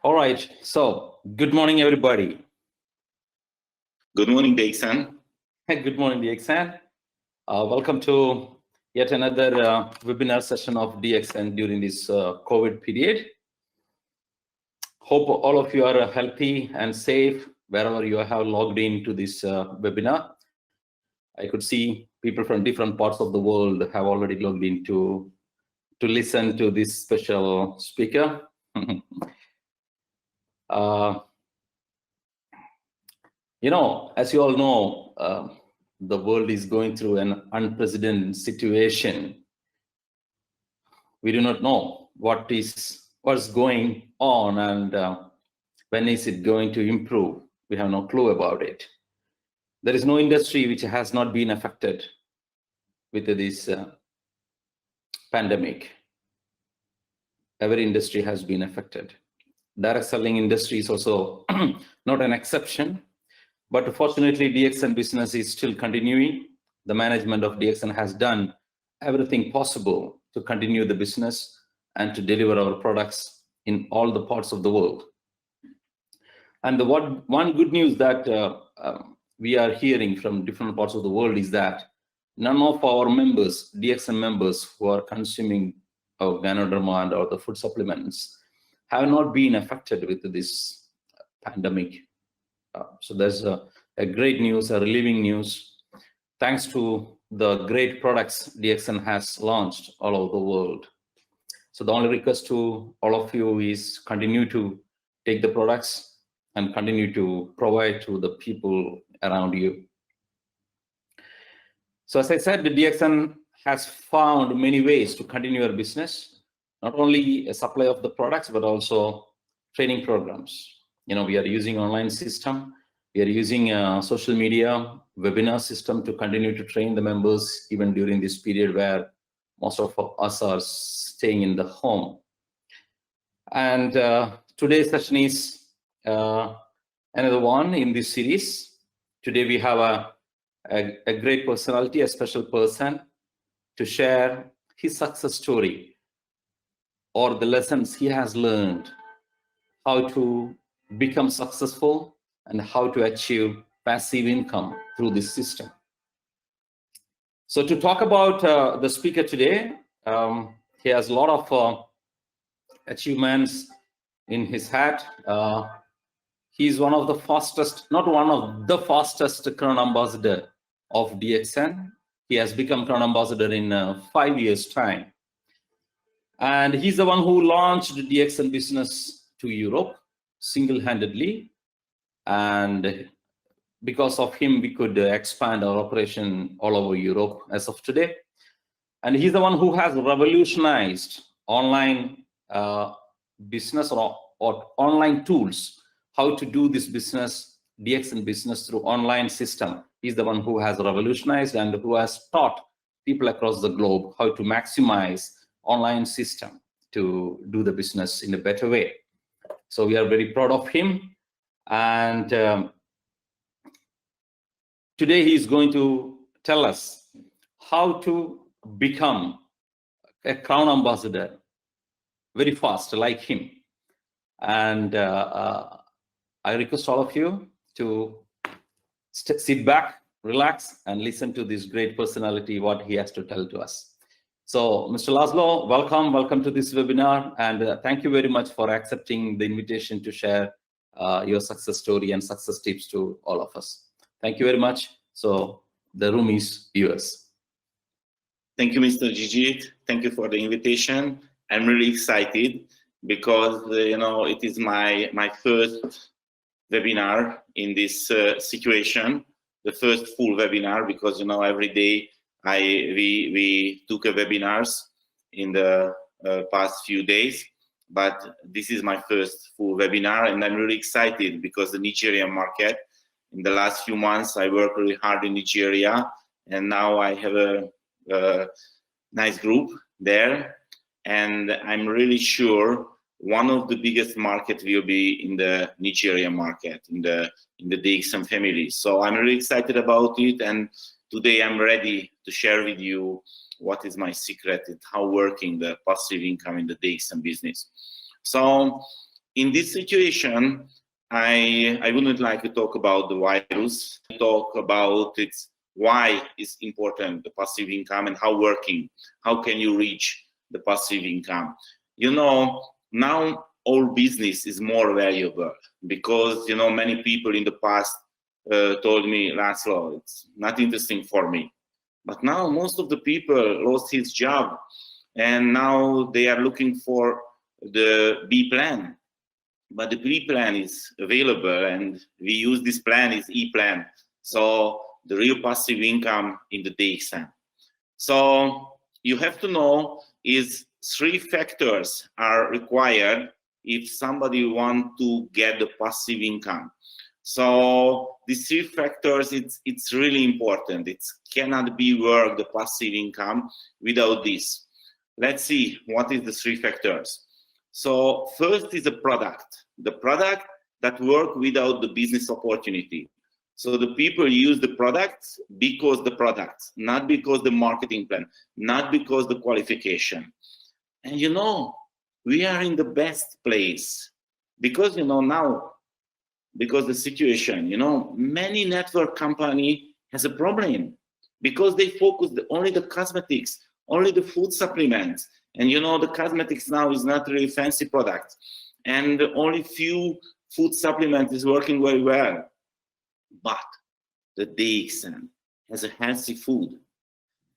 All right. So, good morning, everybody. Good morning, DXN. Good morning, DXN. Welcome to yet another webinar session of DXN during this COVID period. Hope all of you are healthy and safe wherever you have logged into this webinar. I could see people from different parts of the world have already logged in to listen to this special speaker. As you all know, the world is going through an unprecedented situation. We do not know what's going on and when is it going to improve. We have no clue about it. There is no industry which has not been affected with this pandemic. Every industry has been affected. Direct selling industry is also not an exception. But fortunately, DXN business is still continuing. The management of DXN has done everything possible to continue the business and to deliver our products in all the parts of the world. And the one good news that we are hearing from different parts of the world is that none of our members, DXN members who are consuming Ganoderma and or the food supplements have not been affected with this pandemic. So there's a great news, a relieving news, thanks to the great products DXN has launched all over the world. So the only request to all of you is continue to take the products and continue to provide to the people around you. So as I said, the DXN has found many ways to continue our business, not only a supply of the products, but also training programs. We are using online system. We are using a social media webinar system to continue to train the members even during this period where most of us are staying in the home. And today's session is another one in this series. Today we have a great personality, a special person to share his success story or the lessons he has learned, how to become successful and how to achieve passive income through this system. So to talk about the speaker today, he has a lot of achievements in his hat. He's one of the fastest, not one of the fastest Crown Ambassador of DXN. He has become Crown Ambassador in 5 years' time. And he's the one who launched the DXN business to Europe single-handedly. And because of him, we could expand our operation all over Europe as of today. And he's the one who has revolutionized online business or online tools, how to do this business, DXN business through online system. He's the one who has revolutionized and who has taught people across the globe how to maximize online system to do the business in a better way. So we are very proud of him. And today he's going to tell us how to become a Crown Ambassador very fast, like him. And I request all of you to sit back, relax, and listen to this great personality, what he has to tell to us. So, Mr. László, welcome to this webinar, and thank you very much for accepting the invitation to share your success story and success tips to all of us. Thank you very much. So the room is yours. Thank you, Mr. Gigi. Thank you for the invitation. I'm really excited because it is my first webinar in this situation, the first full webinar, because every day we took webinars in the past few days. But this is my first full webinar, and I'm really excited because the Nigerian market, in the last few months, I worked really hard in Nigeria, and now I have a nice group there. And I'm really sure one of the biggest markets will be in the Nigerian market, in the DXN family. So I'm really excited about it, and today I'm ready to share with you what is my secret and how working the passive income in the DXN business. So in this situation, I wouldn't like to talk about the virus, talk about its why is important, the passive income, and how can you reach the passive income. You know, now our business is more valuable because, you know, many people in the past told me, László, it's not interesting for me. But now most of the people lost his job and now they are looking for the B plan. But the B plan is available and we use this plan is E plan. So the real passive income in the DXN. So you have to know is 3 factors are required if somebody want to get the passive income. So these 3 factors, it's really important. It cannot be work, the passive income, without this. Let's see what is the 3 factors. So first is the product that work without the business opportunity. So the people use the products because the products, not because the marketing plan, not because the qualification. And you know, we are in the best place because, you know, now, because the situation, you know, many network company has a problem because they focus only the cosmetics, only the food supplements. And you know, the cosmetics now is not really fancy product. And only few food supplements is working very well. But the DXN has a healthy food.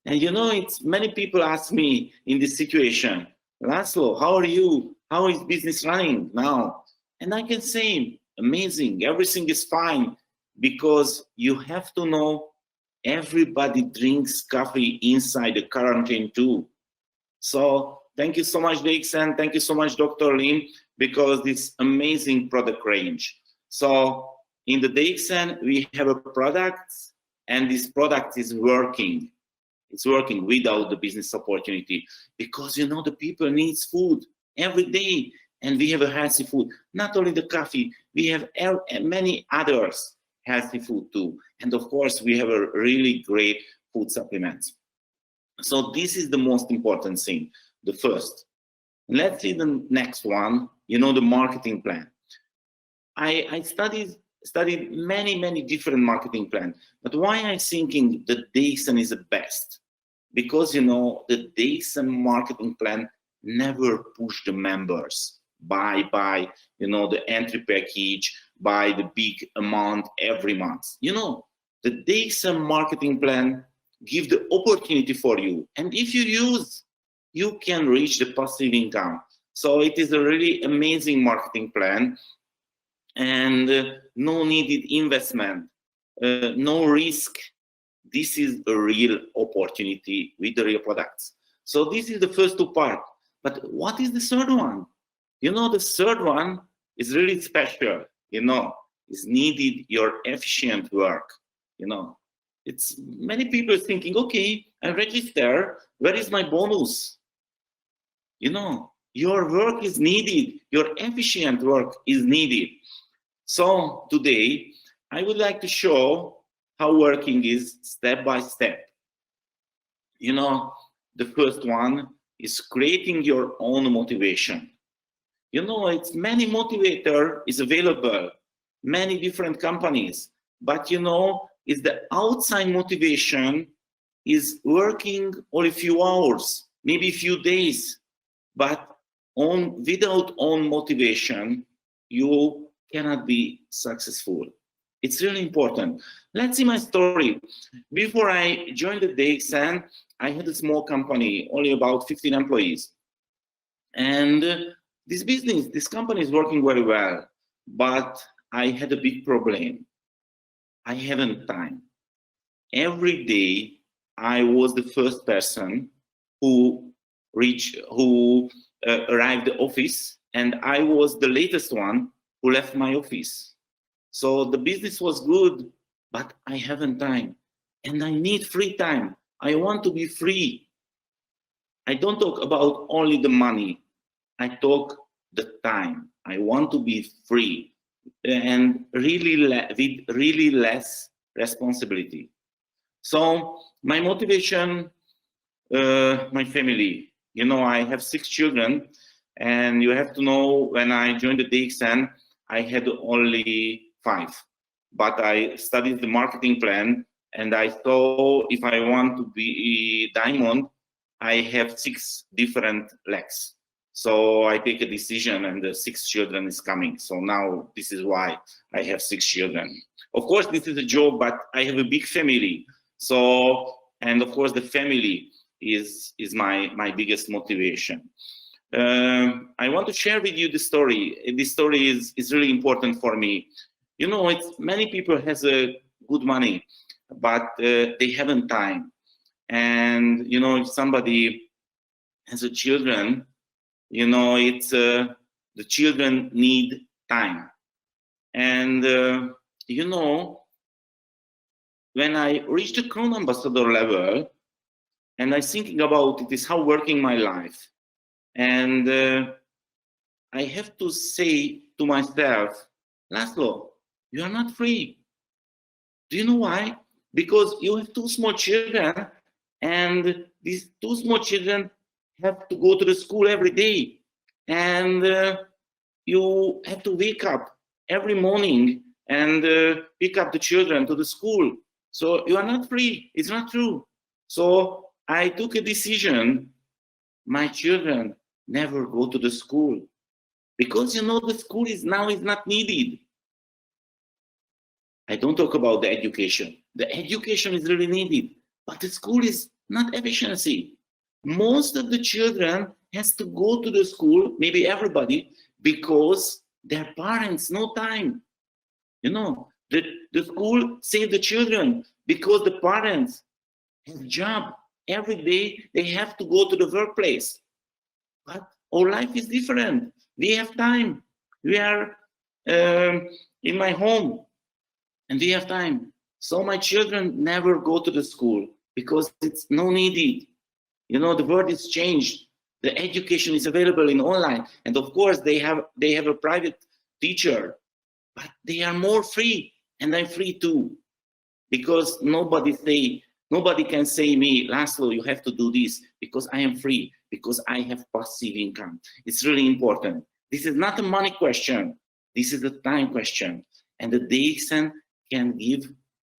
And you know, it's many people ask me in this situation, László, how are you? How is business running now? And I can say, amazing, everything is fine, because you have to know everybody drinks coffee inside the quarantine too. So thank you so much, DXN. Thank you so much, Dr. Lim, because this amazing product range. So in the DXN, we have a product, and this product is working. It's working without the business opportunity, because you know the people needs food every day, and we have a healthy food. Not only the coffee, we have many others healthy food too, and of course we have a really great food supplements. So this is the most important thing, the first. Let's see the next one. You know, the marketing plan. I studied many different marketing plans, but why I'm thinking the DXN is the best? Because, you know, the DXN marketing plan never push the members by, you know, the entry package, by the big amount every month. You know, the DXN marketing plan give the opportunity for you. And if you use, you can reach the passive income. So it is a really amazing marketing plan, and no needed investment, no risk. This is a real opportunity with the real products. So this is the first 2 parts. But what is the third one? You know, the third one is really special. You know, is needed your efficient work. You know, it's many people thinking, okay, I register, where is my bonus? You know, your work is needed, your efficient work is needed. So today, I would like to show how working is step by step. You know, the first one is creating your own motivation. You know, it's many motivator is available, many different companies, but you know, it's the outside motivation is working only a few hours, maybe a few days, but without own motivation, you cannot be successful. It's really important. Let's see my story. Before I joined the DXN, I had a small company, only about 15 employees. And this company is working very well, but I had a big problem. I haven't time. Every day, I was the first person who arrived the office, and I was the latest one who left my office. So the business was good, but I haven't time, and I need free time. I want to be free. I don't talk about only the money. I talk the time. I want to be free and with really less responsibility. So my motivation, my family. You know, I have 6 children, And you have to know, when I joined the DXN, I had only 5. But I studied the marketing plan, and I saw if I want to be diamond, I have 6 different legs. So I take a decision, and the 6 children is coming. So now this is why I have 6 children. Of course, this is a job, but I have a big family. So, and of course, the family is my biggest motivation. I want to share with you the story. This story is really important for me. You know, many people has a good money, but they haven't time. And you know, if somebody has a children, you know, it's the children need time. And you know, when I reached the Crown Ambassador level, and I'm thinking about it is how working my life. And I have to say to myself, László, you are not free. Do you know why? Because you have 2 small children, and these 2 small children have to go to the school every day. And you have to wake up every morning and pick up the children to the school. So you are not free. It's not true. So I took a decision. My children never go to the school, because you know the school is not needed. I don't talk about the education. The education is really needed, but the school is not efficiency. Most of the children has to go to the school, maybe everybody, because their parents no time. You know, the school save the children because the parents have job. Every day they have to go to the workplace. But our life is different. We have time. We are in my home, and we have time. So my children never go to the school because it's no needed. You know, the world is changed. The education is available in online, and of course they have a private teacher, but they are more free, and I'm free too, because nobody can say me, László, you have to do this, because I am free, because I have passive income. It's really important. This is not a money question. This is a time question. And the DXN can give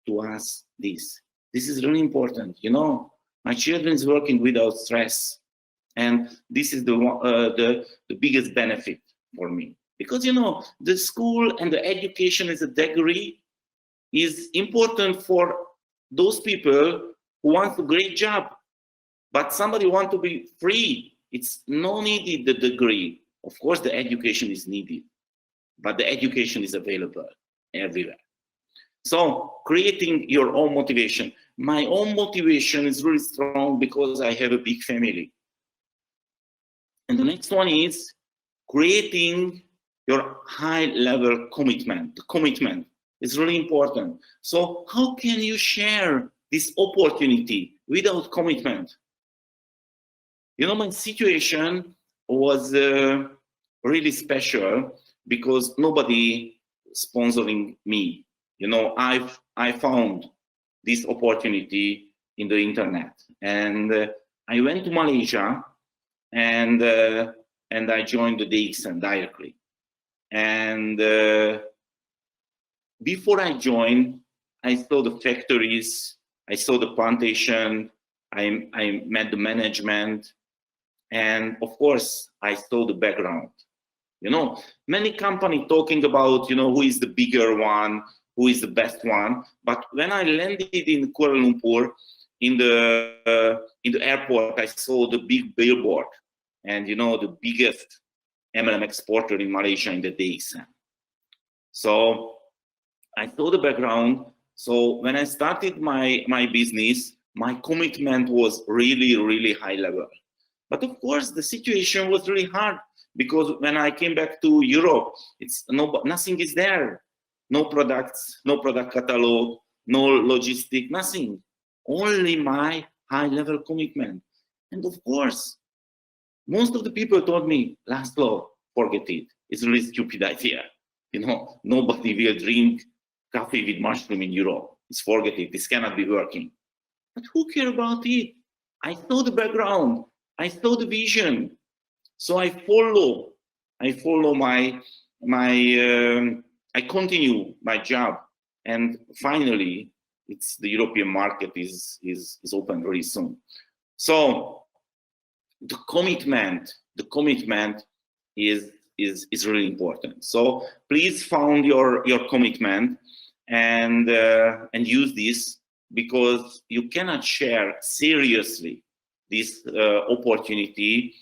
to us this. This is really important. You know, my children is working without stress. And this is the biggest benefit for me. Because, you know, the school and the education as a degree is important for those people who want a great job, but somebody want to be free. It's no needed the degree. Of course, the education is needed, but the education is available everywhere. So creating your own motivation. My own motivation is really strong because I have a big family. And the next one is creating your high-level commitment. The commitment is really important. So how can you share this opportunity without commitment? You know, my situation was really special because nobody sponsoring me. You know, I found this opportunity in the internet, and I went to Malaysia, and I joined the DXN directly. And before I joined, I saw the factories, I saw the plantation, I met the management, and of course, I saw the background. You know, many companies talking about, you know, who is the bigger one, who is the best one. But when I landed in Kuala Lumpur, in the airport, I saw the big billboard, and you know, the biggest MLM exporter in Malaysia in the DXN. So I saw the background. So when I started my business, my commitment was really, really high level. But of course, the situation was really hard because when I came back to Europe, nothing is there. No products, no product catalog, no logistic, nothing. Only my high level commitment. And of course, most of the people told me, László, forget it. It's a really stupid idea. You know, nobody will drink coffee with mushroom in Europe. It's forget it. This cannot be working. But who cares about it? I saw the background. I saw the vision. So I continue my job, and finally, it's the European market is open very soon. So the commitment is really important. So please found your commitment and use this, because you cannot share seriously this opportunity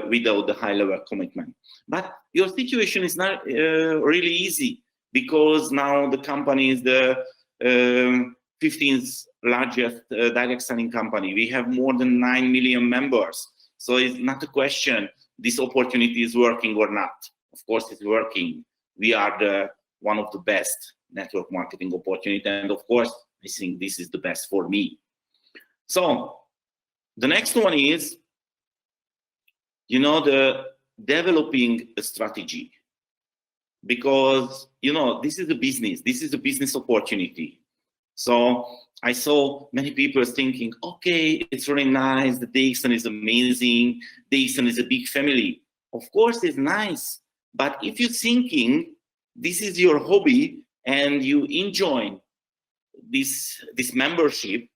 without the high level commitment. But your situation is not really easy, because now the company is the 15th largest direct selling company. We have more than 9 million members. So it's not a question this opportunity is working or not. Of course it's working. We are one of the best network marketing opportunity, and of course I think this is the best for me. So the next one is, the developing a strategy, because this is a business opportunity. So I saw many people thinking, okay, it's really nice, the DXN is amazing, DXN is a big family. Of course it's nice, but if you're thinking this is your hobby and you enjoy this membership,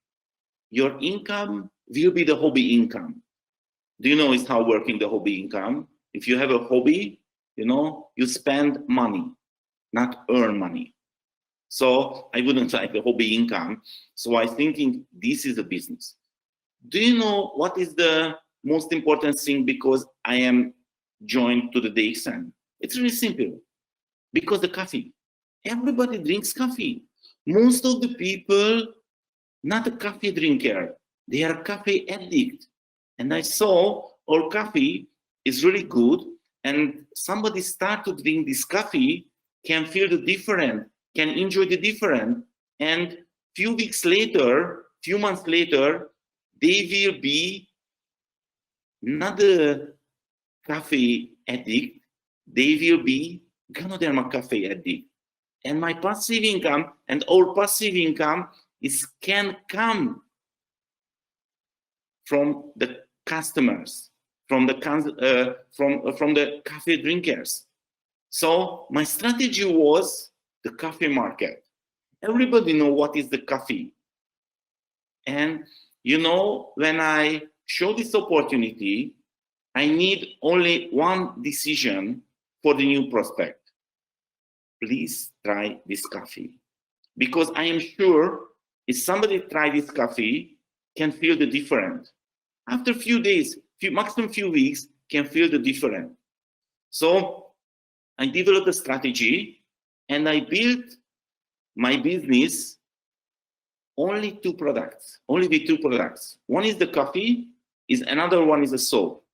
your income will be the hobby income. Do you know it's how working the hobby income? If you have a hobby, you spend money, not earn money. So I wouldn't like a hobby income. So I'm thinking this is a business. Do you know what is the most important thing because I am joined to the DXN? It's really simple. Because the coffee. Everybody drinks coffee. Most of the people, not a coffee drinker, they are coffee addict. And I saw our coffee is really good, and somebody start to drink this coffee, can feel the difference, can enjoy the difference, and few months later, they will be not a coffee addict, they will be Ganoderma coffee addict. And my passive income and our passive income can come from the customers, from the coffee drinkers. So my strategy was the coffee market. Everybody know what is the coffee. And when I show this opportunity, I need only one decision for the new prospect. Please try this coffee. Because I am sure if somebody try this coffee, can feel the difference. After a few days, maximum few weeks, can feel the difference. So I developed a strategy and I built my business only with two products. One is the coffee, another one is a soap.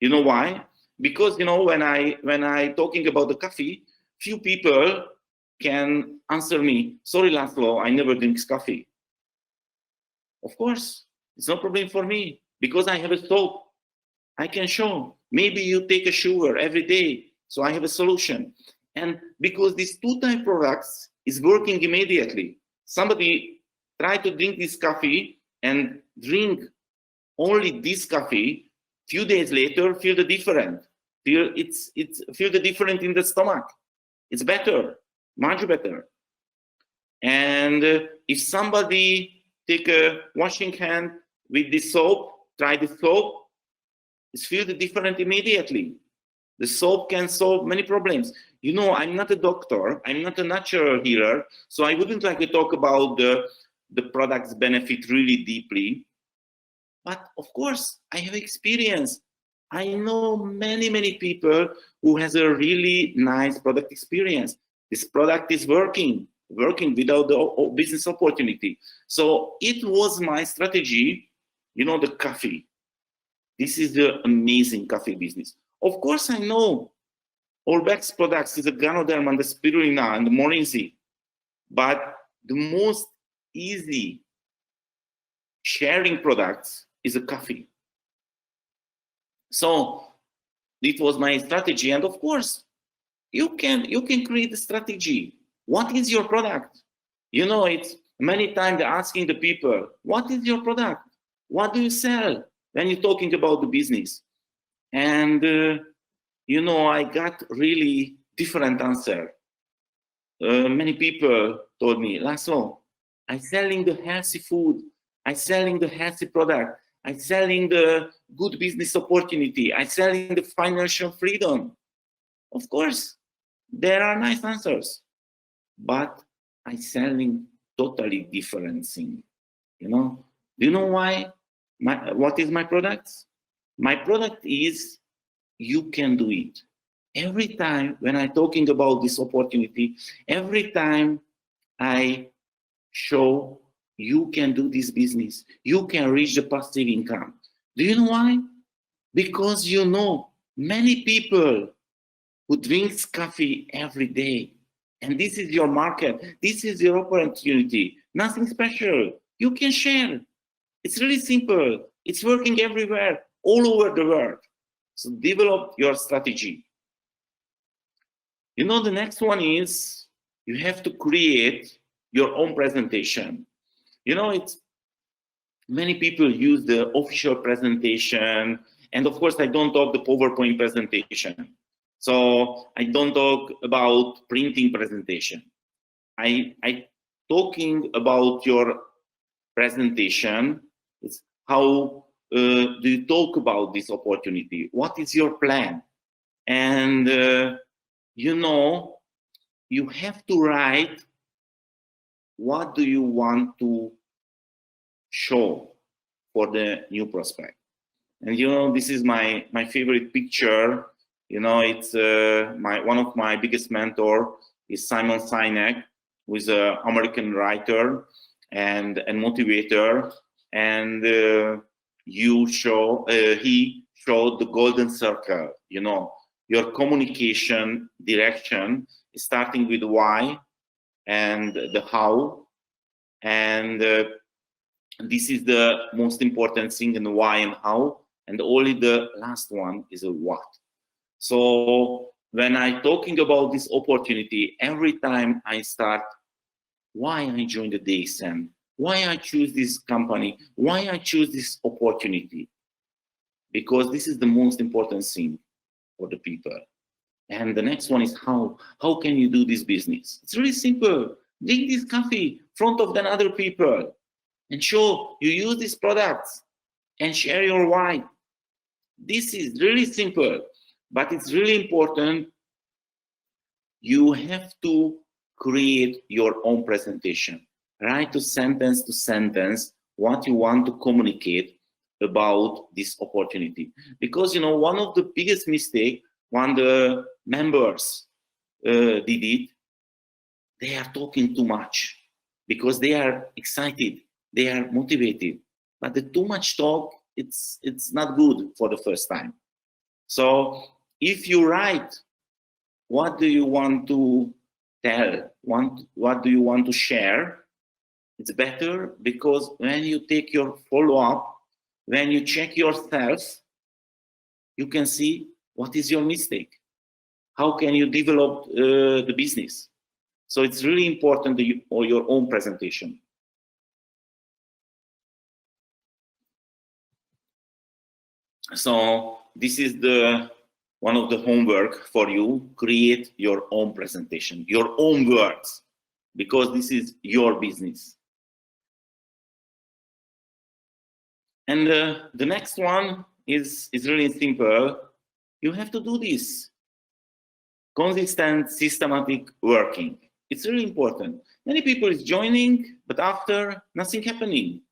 You know why? Because when I talking about the coffee, few people can answer me, sorry László, I never drink coffee. Of course, it's no problem for me because I have a soap. I can show. Maybe you take a shower every day, so I have a solution. And because these two type products is working immediately. Somebody try to drink this coffee and drink only this coffee. Few days later, feel the difference. Feel the difference in the stomach. It's better, much better. And if somebody take a washing hand with the soap, try the soap, it's feel the difference immediately. The soap can solve many problems. I'm not a doctor, I'm not a natural healer, so I wouldn't like to talk about the product's benefit really deeply. But of course, I have experience. I know many people who has a really nice product experience. This product is working without the business opportunity. So it was my strategy, the coffee. This is the amazing coffee business. Of course, I know our best products is the Ganoderma and the Spirulina and the Morinzi, but the most easy sharing products is a coffee. So it was my strategy, and of course, you can create a strategy. What is your product? It's many times asking the people, what is your product? What do you sell when you're talking about the business? And, you know, I got really different answer. Many people told me, László, I'm selling the healthy food. I'm selling the healthy product. I'm selling the good business opportunity. I'm selling the financial freedom. Of course, there are nice answers, but I'm selling totally different thing. You know, do you know why? What is my product? My product is you can do it. Every time when I'm talking about this opportunity, every time I show you can do this business, you can reach the passive income. Do you know why? Because you know many people who drinks coffee every day, and this is your market, this is your opportunity, nothing special. You can share. It's really simple. It's working everywhere, all over the world. So develop your strategy. You know, the next one is you have to create your own presentation. You know, it's many people use the official presentation, and of course I don't talk the PowerPoint presentation. So I don't talk about printing presentation. I talking about your presentation. It's how do you talk about this opportunity? What is your plan? And you know, you have to write what do you want to show for the new prospect. And you know, this is my favorite picture. You know, it's one of my biggest mentor is Simon Sinek, who is an American writer and motivator. And he showed the golden circle. You know, your communication direction is starting with why and the how, and this is the most important thing in the why and how, and only the last one is a what. So when I'm talking about this opportunity, every time I start, why I joined the DXN, why I choose this company, why I choose this opportunity, because this is the most important thing for the people. And the next one is how can you do this business? It's really simple. Drink this coffee in front of the other people and show you use these products and share your why. This is really simple, but it's really important. You have to create your own presentation. Write to sentence what you want to communicate about this opportunity. Because, you know, one of the biggest mistakes when the members did it, they are talking too much because they are excited, they are motivated. But the too much talk, it's not good for the first time. So if you write, what do you want to tell? What do you want to share? It's better, because when you take your follow-up, when you check yourself, you can see what is your mistake. How can you develop the business? So it's really important that or your own presentation. So this is one of the homework for you. Create your own presentation, your own words, because this is your business. And the next one is really simple. You have to do this. Consistent, systematic working. It's really important. Many people is joining, but after, nothing happening.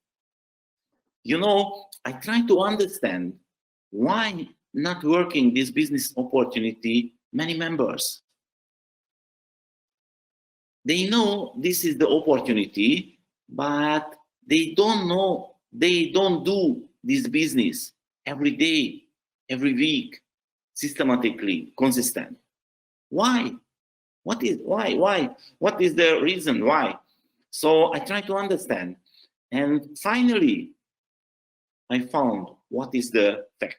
You know, I try to understand why not working this business opportunity, many members. They know this is the opportunity, but they don't know, they don't do this business every day, every week, systematically, consistent. Why? Why? What is the reason why? So I try to understand. And finally, I found what is the fact.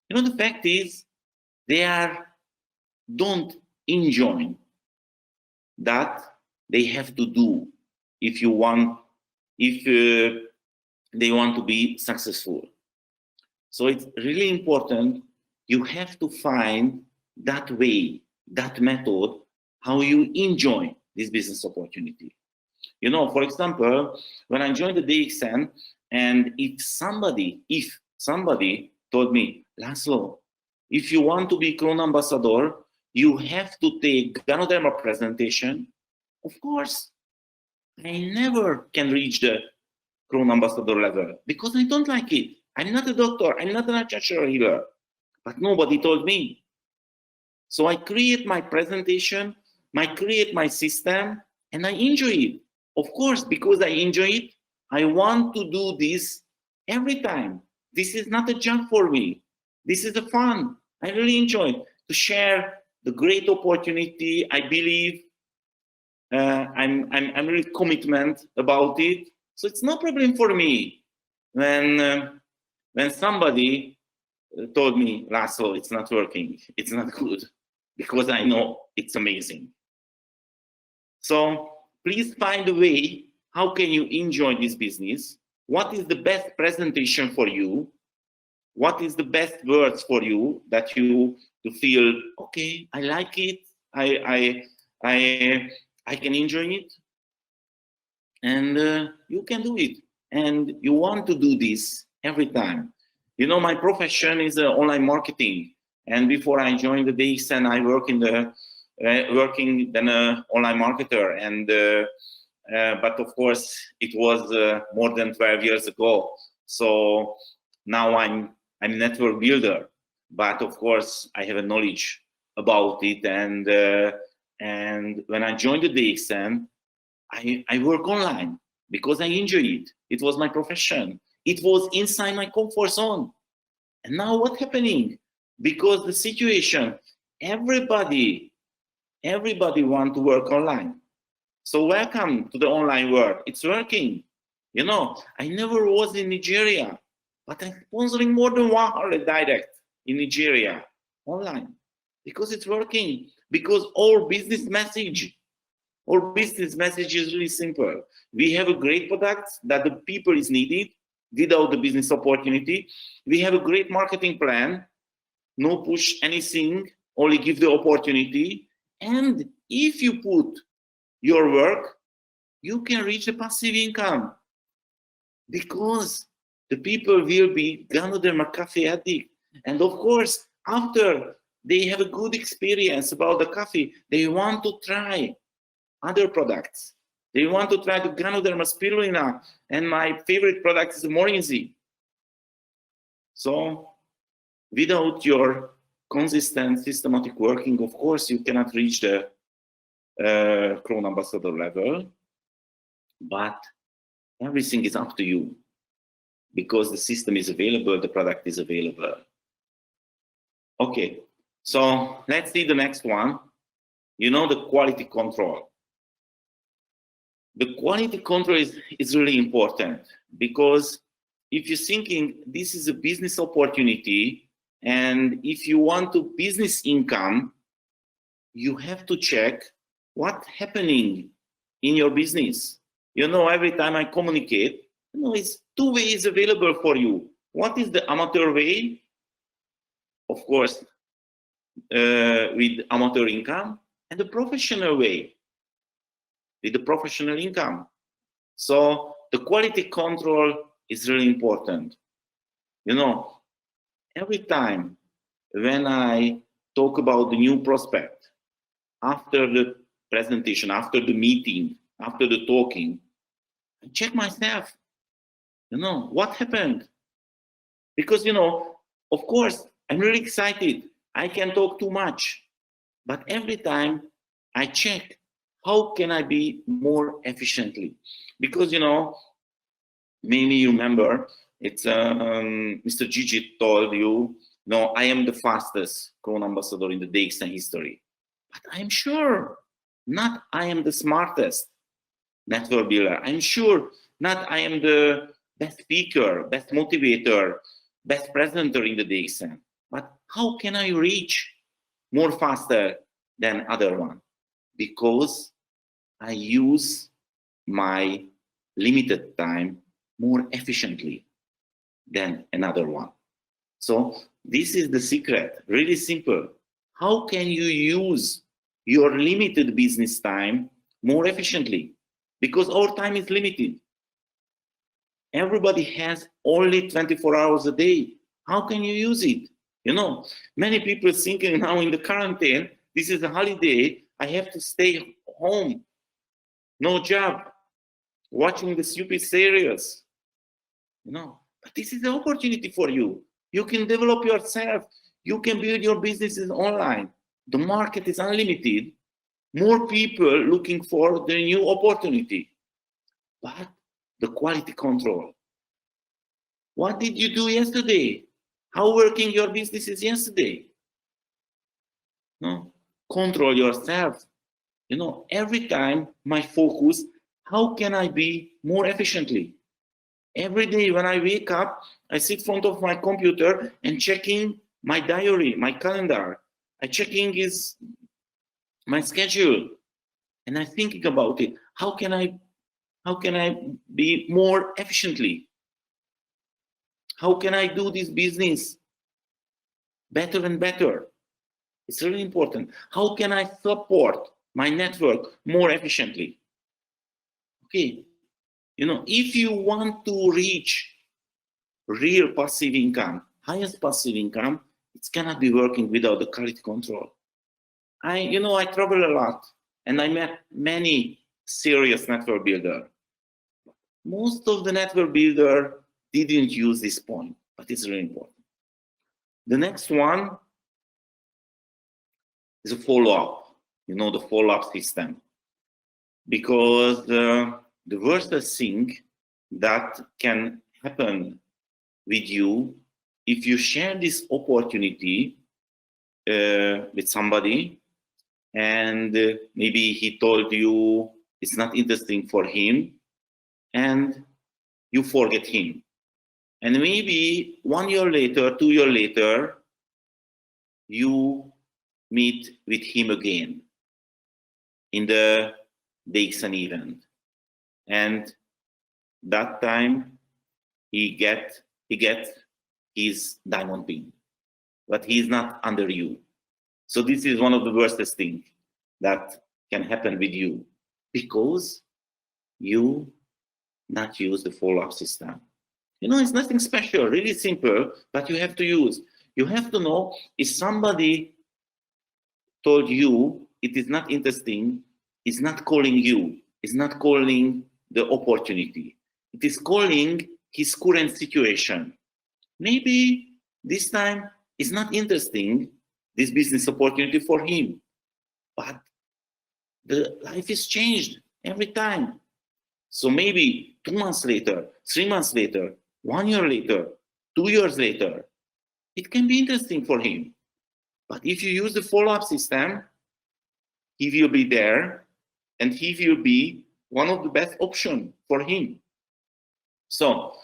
You know, the fact is they don't enjoy that they have to do if they want to be successful. So it's really important you have to find that way, that method, how you enjoy this business opportunity. You know, for example, when I joined the DXN, and if somebody told me, László, if you want to be Crown Ambassador, you have to take Ganoderma presentation. Of course, I never can reach the Crown Ambassador level because I don't like it. I'm not a doctor, I'm not a natural healer, but nobody told me. So I create my presentation, I create my system, and I enjoy it. Of course, because I enjoy it, I want to do this every time. This is not a job for me. This is a fun. I really enjoy to share the great opportunity. I believe I'm really commitment about it. So it's no problem for me when somebody told me, László, it's not working, it's not good, because I know it's amazing. So please find a way, how can you enjoy this business? What is the best presentation for you? What is the best words for you that you feel, okay, I like it, I can enjoy it, and you can do it. And you want to do this every time. You know, my profession is online marketing. And before I joined the DXN, I work in the working then online marketer. And but of course, it was more than 12 years ago. So now I'm a network builder. But of course, I have a knowledge about it. And when I joined the DXN, I work online because I enjoy it. It was my profession. It was inside my comfort zone. And now what's happening? Because the situation, everybody want to work online. So welcome to the online world. It's working. You know, I never was in Nigeria, but I'm sponsoring more than 100 direct in Nigeria online because it's working. Because our business message is really simple. We have a great product that the people is needed without the business opportunity. We have a great marketing plan, no push anything, only give the opportunity. And if you put your work, you can reach a passive income because the people will be Ganoderma coffee addict. And of course, after they have a good experience about the coffee, they want to try other products. They want to try the Ganoderma spirulina, and my favorite product is the Morinzi. So without your consistent, systematic working, of course, you cannot reach the Crown Ambassador level, but everything is up to you because the system is available, the product is available. Okay, so let's see the next one. You know, the quality control. The quality control is really important because if you're thinking this is a business opportunity and if you want to business income, you have to check what's happening in your business. You know, every time I communicate, you know, it's two ways available for you. What is the amateur way? Of course, with amateur income, and the professional way with the professional income. So the quality control is really important. You know, every time when I talk about the new prospect, after the presentation, after the meeting, after the talking, I check myself, you know, what happened? Because, you know, of course, I'm really excited. I can talk too much, but every time I check, how can I be more efficiently? Because, you know, maybe you remember, it's Mr. Gigi told you, no, I am the fastest Crown Ambassador in the DXN history. But I'm sure not I am the smartest network builder. I'm sure not I am the best speaker, best motivator, best presenter in the DXN. But how can I reach more faster than other one? Because I use my limited time more efficiently than another one. So this is the secret, really simple. How can you use your limited business time more efficiently? Because our time is limited. Everybody has only 24 hours a day. How can you use it? You know, many people thinking now in the quarantine, this is a holiday, I have to stay home, no job, watching the stupid series. You know, but this is an opportunity for you. You can develop yourself. You can build your businesses online. The market is unlimited. More people looking for the new opportunity. But the quality control. What did you do yesterday? How working your business is yesterday? No, control yourself. You know, every time my focus, how can I be more efficiently? Every day when I wake up, I sit in front of my computer and checking my diary, my calendar. I checking is my schedule, and I'm thinking about it. How can I be more efficiently? How can I do this business better and better? It's really important. How can I support my network more efficiently? Okay, you know, if you want to reach real passive income, highest passive income, it cannot be working without the quality control. I travel a lot and I met many serious network builder. Most of the network builder didn't use this point, but it's really important. The next one is a follow-up, you know, the follow-up system. Because the worst thing that can happen with you, if you share this opportunity with somebody, and maybe he told you it's not interesting for him, and you forget him. And maybe 1 year later, 2 years later, you meet with him again in the DXN event. And that time he gets his diamond pin, but he's not under you. So this is one of the worst things that can happen with you, because you not use the follow-up system. You know, it's nothing special, really simple, but you have to use. You have to know if somebody told you it is not interesting, is not calling you, is not calling the opportunity. It is calling his current situation. Maybe this time is not interesting, this business opportunity for him, but the life is changed every time. So maybe 2 months later, 3 months later, 1 year later, 2 years later, it can be interesting for him. But if you use the follow-up system, he will be there and he will be one of the best options for him. So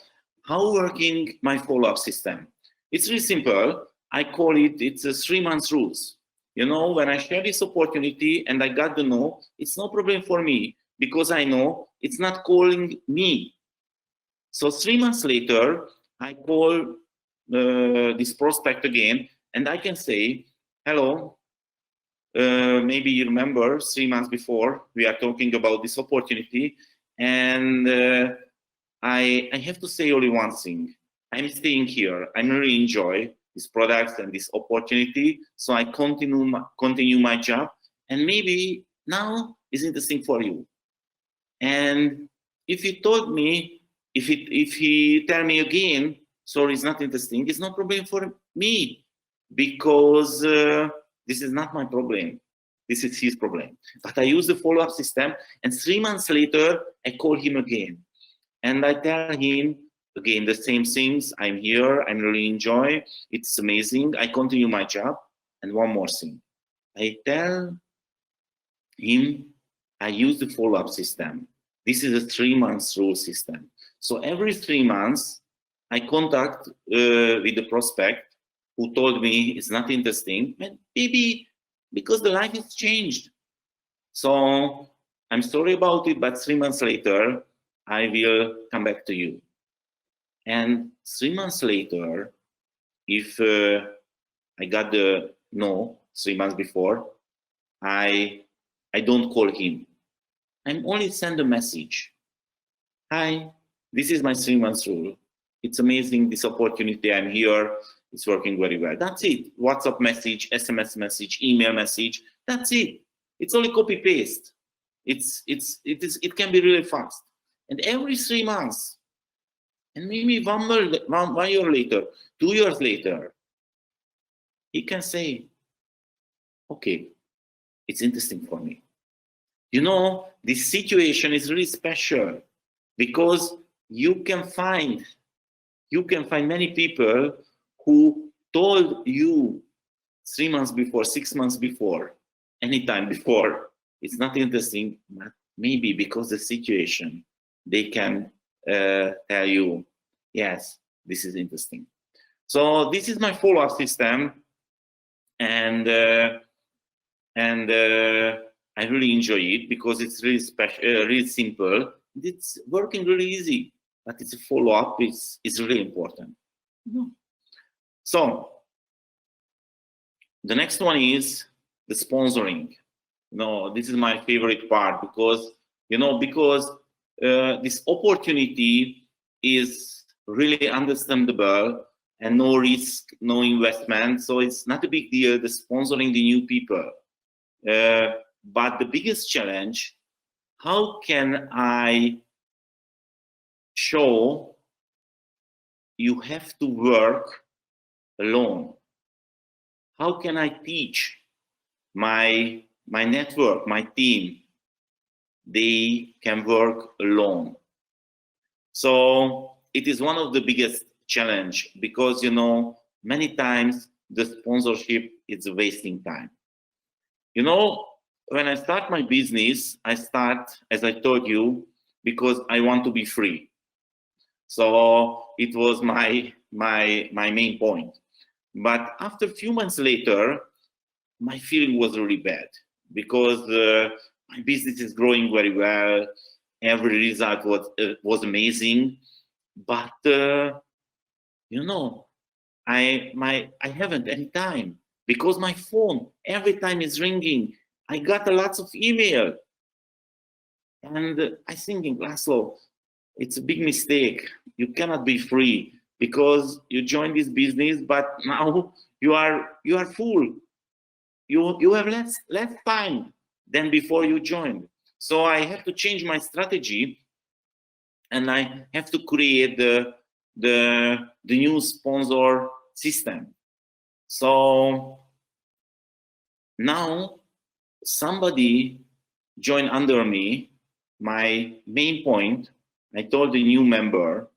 how working my follow-up system? It's really simple. I call it's a 3 months rules. You know, when I share this opportunity and I got to know, it's no problem for me, because I know it's not calling me. So 3 months later, I call this prospect again, and I can say, hello, maybe you remember 3 months before we are talking about this opportunity, and I have to say only one thing. I'm staying here. I really enjoy these products and this opportunity, so I continue my job, and maybe now is interesting for you. And if he told me, if he tell me again, sorry, it's not interesting, it's no problem for me, because this is not my problem. This is his problem. But I use the follow-up system, and 3 months later, I call him again. And I tell him, again, the same things. I'm here, I really enjoy, it's amazing, I continue my job. And one more thing, I tell him, I use the follow-up system. This is a 3 months rule system. So every 3 months, I contact with the prospect who told me it's not interesting, and maybe because the life has changed. So I'm sorry about it, but 3 months later, I will come back to you. And 3 months later, if I got the no 3 months before, I don't call him. I only send a message. Hi, this is my 3 months rule. It's amazing, this opportunity, I'm here, it's working very well. That's it. WhatsApp message, SMS message, email message, that's it. It's only copy paste. It can be really fast. And every 3 months, and maybe one year later, 2 years later, he can say, okay, it's interesting for me. You know, this situation is really special because you can find many people who told you 3 months before, 6 months before, anytime before, it's not interesting, but maybe because the situation, they can tell you, yes, this is interesting. So this is my follow-up system, and I really enjoy it because it's really special, really simple. It's working really easy, but it's a follow-up. It's really important. So the next one is the sponsoring. This is my favorite part because this opportunity is really understandable and no risk, no investment. So it's not a big deal, the sponsoring the new people. But the biggest challenge, how can I show you have to work alone? How can I teach my network, my team, they can work alone? So it is one of the biggest challenge because, many times the sponsorship is wasting time. When I start my business, I start, as I told you, because I want to be free. So it was my main point. But after a few months later, my feeling was really bad because my business is growing very well. Every result was amazing, but I haven't any time because my phone every time is ringing. I got lots of email, and I thinking, László, it's a big mistake. You cannot be free because you joined this business, but now you are full. You have less time than before you joined. So I have to change my strategy, and I have to create the new sponsor system. So now somebody joined under me. My main point, I told the new member,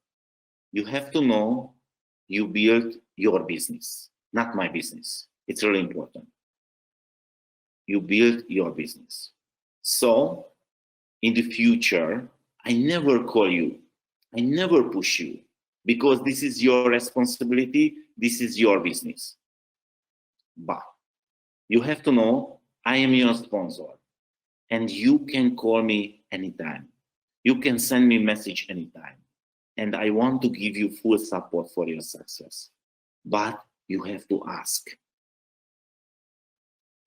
you have to know you build your business, not my business. It's really important. You build your business. So in the future, I never call you. I never push you because this is your responsibility. This is your business. But you have to know I am your sponsor and you can call me anytime. You can send me a message anytime. And I want to give you full support for your success. But you have to ask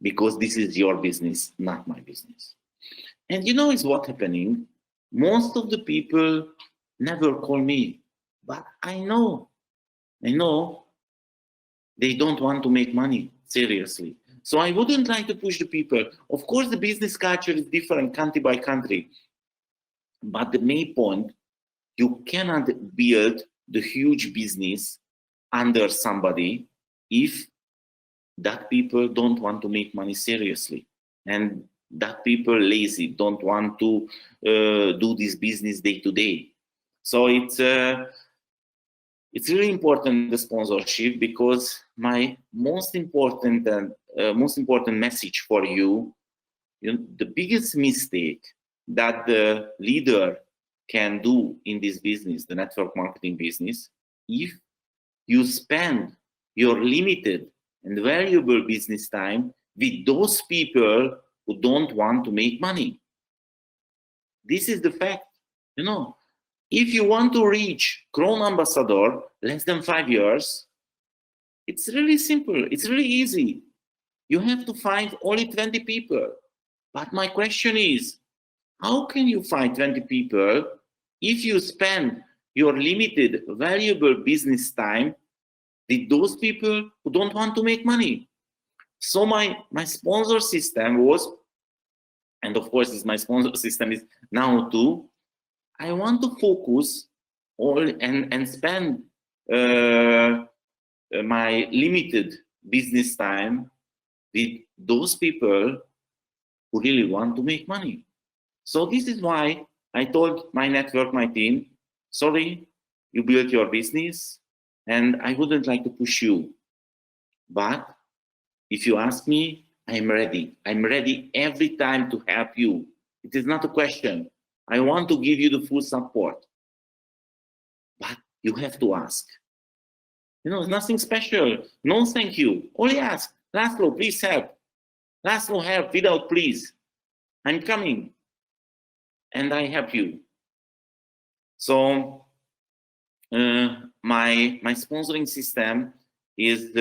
because this is your business, not my business. And it's what's happening. Most of the people never call me, but I know they don't want to make money, seriously. So I wouldn't like to push the people. Of course, the business culture is different country by country. But the main point, you cannot build the huge business under somebody if that people don't want to make money seriously. And that people lazy, don't want to do this business day to day. So it's really important, the sponsorship, because my most important message for you, the biggest mistake that the leader can do in this business, the network marketing business, if you spend your limited and valuable business time with those people who don't want to make money. This is the fact. If you want to reach Crown Ambassador less than 5 years, It's really simple. It's really easy. You have to find only 20 people. But my question is, how can you find 20 people if you spend your limited, valuable business time with those people who don't want to make money? So my sponsor system was, and of course my sponsor system is now too, I want to focus all and spend my limited business time with those people who really want to make money. So this is why I told my network, my team, sorry, you built your business and I wouldn't like to push you. But if you ask me, I'm ready. I'm ready every time to help you. It is not a question. I want to give you the full support. But you have to ask. You know, it's nothing special. No, thank you. Only ask. László, please help. László, help without please. I'm coming. And I help you. So my sponsoring system is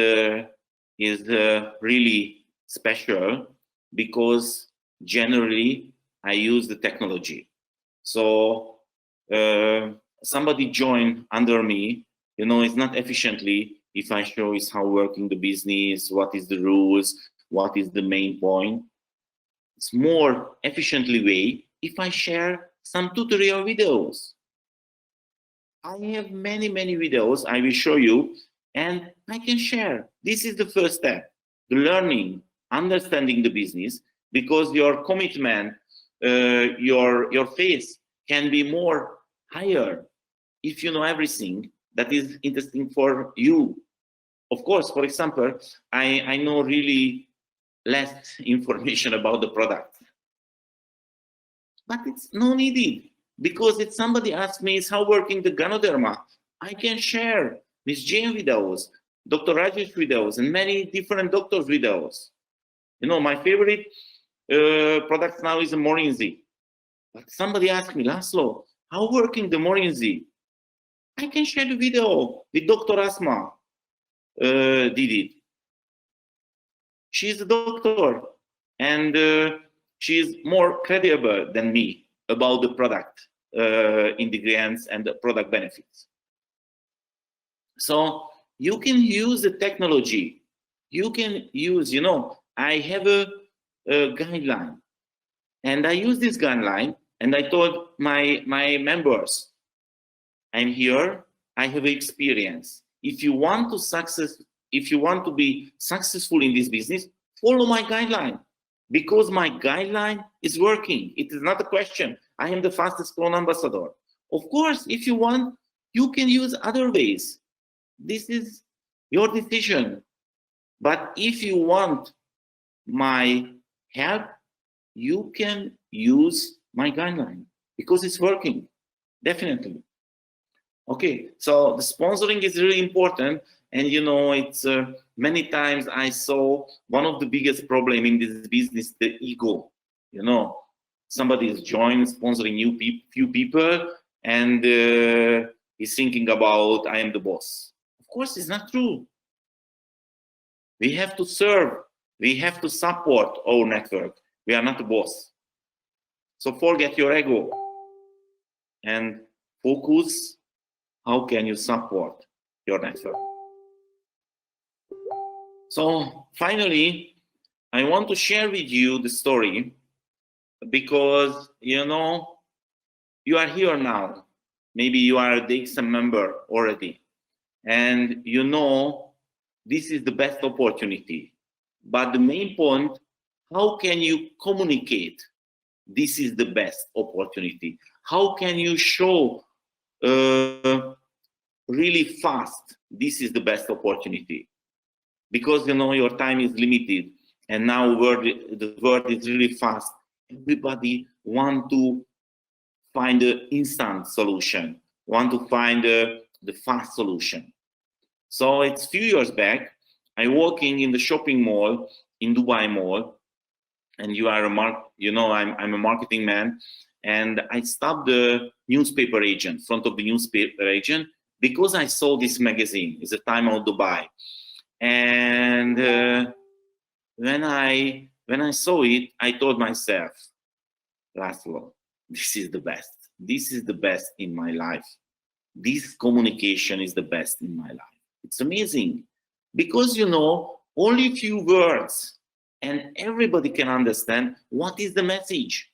really special because generally I use the technology. So somebody join under me, you know, it's not efficiently if I show is how working the business, what is the rules, what is the main point. It's more efficiently way if I share some tutorial videos. I have many videos I will show you and I can share. This is the first step, the learning, understanding the business, because your commitment, your faith can be more higher if you know everything that is interesting for you. Of course, for example, I know really less information about the product, but it's no needed, because if somebody asks me is how working the Ganoderma, I can share Miss Jane videos, Dr. Rajesh videos, and many different doctors videos. You know, my favorite product now is a Morinzi. But somebody asked me, László, how working the Morinzi? I can share the video with Dr. Asma did it. She's a doctor and she's more credible than me about the product ingredients and the product benefits. So you can use the technology. You can use, you know, I have a guideline, and I use this guideline, and I told my members, I'm here, I have experience. If you want to be successful in this business, follow my guideline, because my guideline is working. It is not a question. I am the fastest clone ambassador. Of course, if you want, you can use other ways. This is your decision. But if you want my help, you can use my guideline because it's working, definitely. Okay, so the sponsoring is really important, and you know, it's many times I saw one of the biggest problem in this business, the ego. You know, somebody is joined sponsoring few people, and he's thinking about I am the boss. Of course, it's not true. We have to serve. We have to support our network. We are not the boss. So forget your ego and focus. How can you support your network? So finally, I want to share with you the story, because you know, you are here now. Maybe you are a DXN member already, and you know this is the best opportunity. But the main point, how can you communicate this is the best opportunity? How can you show really fast this is the best opportunity? Because you know your time is limited, and now the world is really fast. Everybody want to find an instant solution, want to find the fast solution. So it's a few years back, I working in the shopping mall in Dubai Mall, and you are I'm a marketing man, and I stopped the newspaper agent, front of the newspaper agent, because I saw this magazine. It's a Time Out Dubai, And when I saw it, I told myself, László, this is the best. This is the best in my life. This communication is the best in my life. It's amazing because, you know, only few words and everybody can understand what is the message.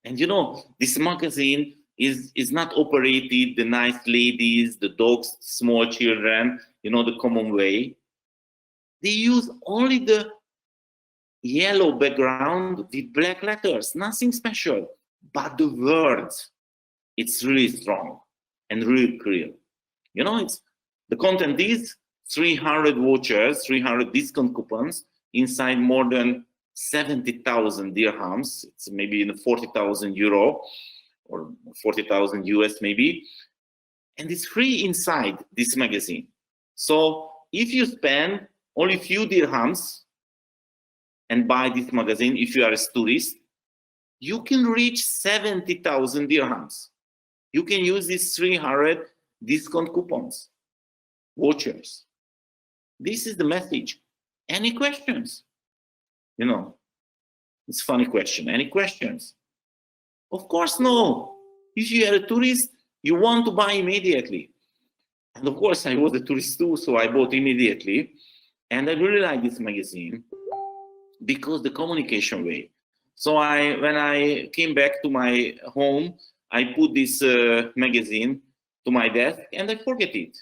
And you know, this magazine is not operated, the nice ladies, the dogs, small children, you know, the common way. They use only the yellow background with black letters, nothing special. But the words, it's really strong and really clear. You know, the content is 300 vouchers, 300 discount coupons inside more than 70,000 dirhams. It's maybe in 40,000 euro or 40,000 US maybe. And it's free inside this magazine. So if you spend only few dirhams and buy this magazine, if you are a tourist, you can reach 70,000 dirhams. You can use these 300 discount coupons, vouchers. This is the message. Any questions? You know, it's a funny question. Any questions? Of course, no. If you are a tourist, you want to buy immediately. And of course, I was a tourist too, so I bought immediately. And I really like this magazine because the communication way. So when I came back to my home, I put this magazine to my desk and I forget it.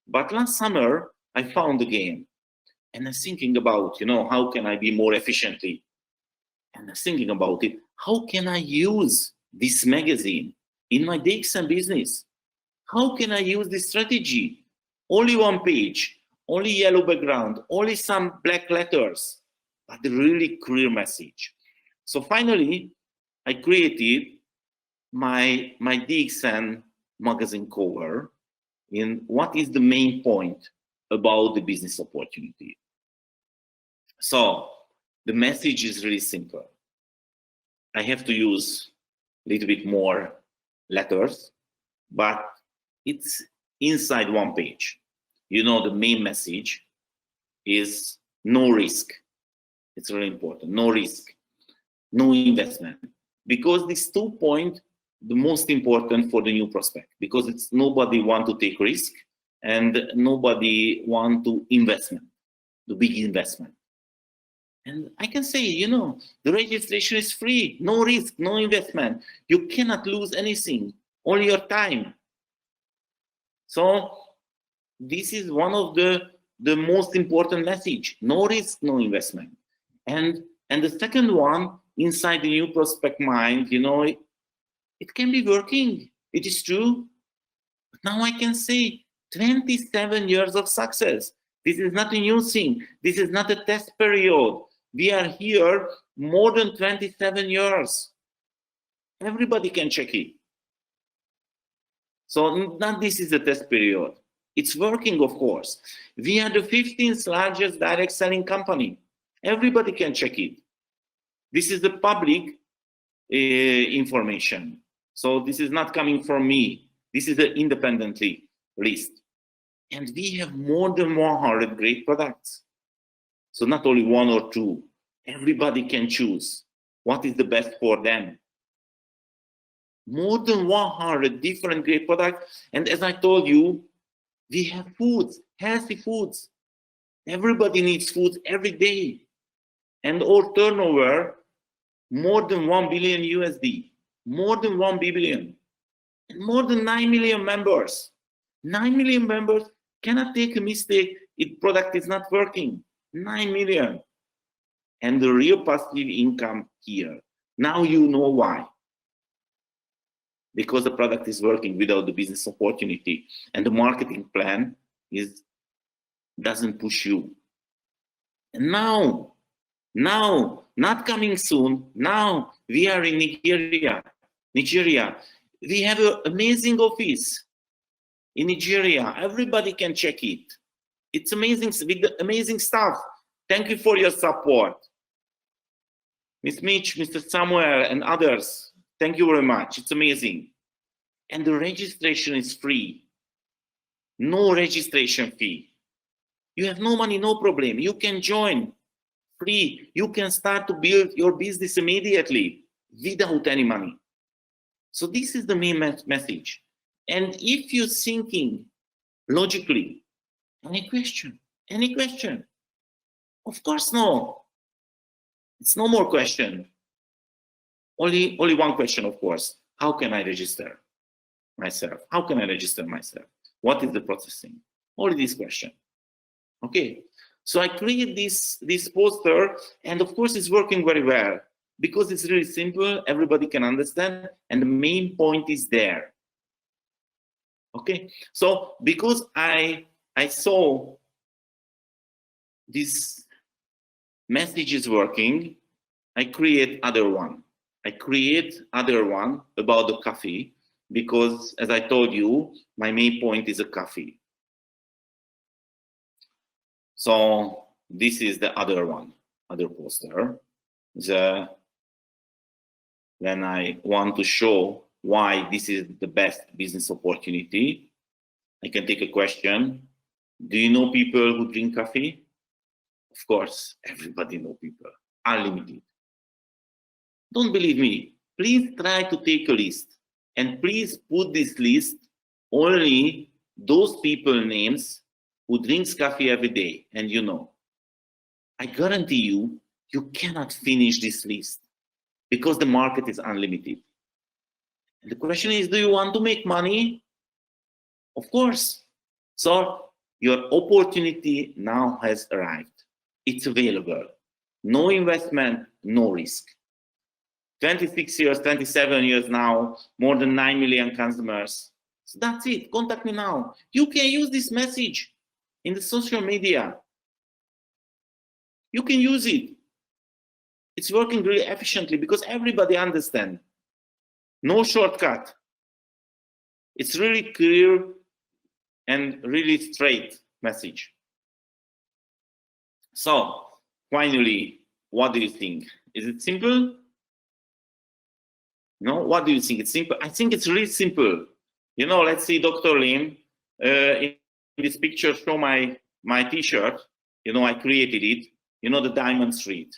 But last summer, I found the game. And I'm thinking about, you know, how can I be more efficiently? And I'm thinking about it. How can I use this magazine in my DXN business? How can I use this strategy? Only one page, only yellow background, only some black letters, but a really clear message. So finally, I created my DXN magazine cover in what is the main point about the business opportunity. So the message is really simple. I have to use a little bit more letters, but it's inside one page. You know, the main message is no risk. It's really important. No risk, no investment. Because these 2 points, the most important for the new prospect, because it's nobody want to take risk and nobody want to investment, the big investment. And I can say, you know, the registration is free, no risk, no investment. You cannot lose anything, only your time. So this is one of the most important message, no risk, no investment. And the second one, inside the new prospect mind, you know, it can be working, it is true. But now I can say 27 years of success. This is not a new thing. This is not a test period. We are here more than 27 years. Everybody can check it. So not this is a test period. It's working, of course. We are the 15th largest direct selling company. Everybody can check it. This is the public information. So this is not coming from me. This is an independently list. And we have more than 100 great products. So not only one or two. Everybody can choose what is the best for them. More than 100 different great products. And as I told you, we have foods, healthy foods. Everybody needs food every day. And our turnover, more than 1 billion USD, more than 1 billion, and more than 9 million members. 9 million members cannot take a mistake if product is not working. 9 million. And the real passive income here. Now you know why. Because the product is working without the business opportunity. And the marketing plan doesn't push you. And now, not coming soon, now we are in Nigeria. We have an amazing office in Nigeria. Everybody can check it. It's amazing, with the amazing stuff. Thank you for your support. Ms. Mitch, Mr. Samuel, and others, thank you very much. It's amazing. And the registration is free. No registration fee. You have no money, no problem. You can join free. You can start to build your business immediately without any money. So this is the main message. And if you're thinking logically, any question? Any question? Of course, no. It's no more question. Only one question, of course. How can I register myself? How can I register myself? What is the processing? Only this question. Okay. So I create this poster, and of course it's working very well because it's really simple. Everybody can understand, and the main point is there. Okay. So because I saw this message is working, I create other one. I create other one about the coffee because, as I told you, my main point is a coffee. So this is the other one, other poster. When I want to show why this is the best business opportunity, I can take a question. Do you know people who drink coffee? Of course, everybody knows people, unlimited. Don't believe me, please try to take a list and please put this list only those people names who drinks coffee every day, and you know. I guarantee you, you cannot finish this list because the market is unlimited. And the question is, do you want to make money? Of course. So your opportunity now has arrived. It's available. No investment, no risk. 26 years, 27 years now, more than 9 million customers. So that's it. Contact me now. You can use this message in the social media. You can use it. It's working really efficiently because everybody understands. No shortcut. It's really clear and really straight message. So finally, what do you think? Is it simple? No, what do you think? It's simple. I think it's really simple. You know, let's see Dr. Lim in this picture, show my t-shirt. You know, I created it. You know, the Diamond Street.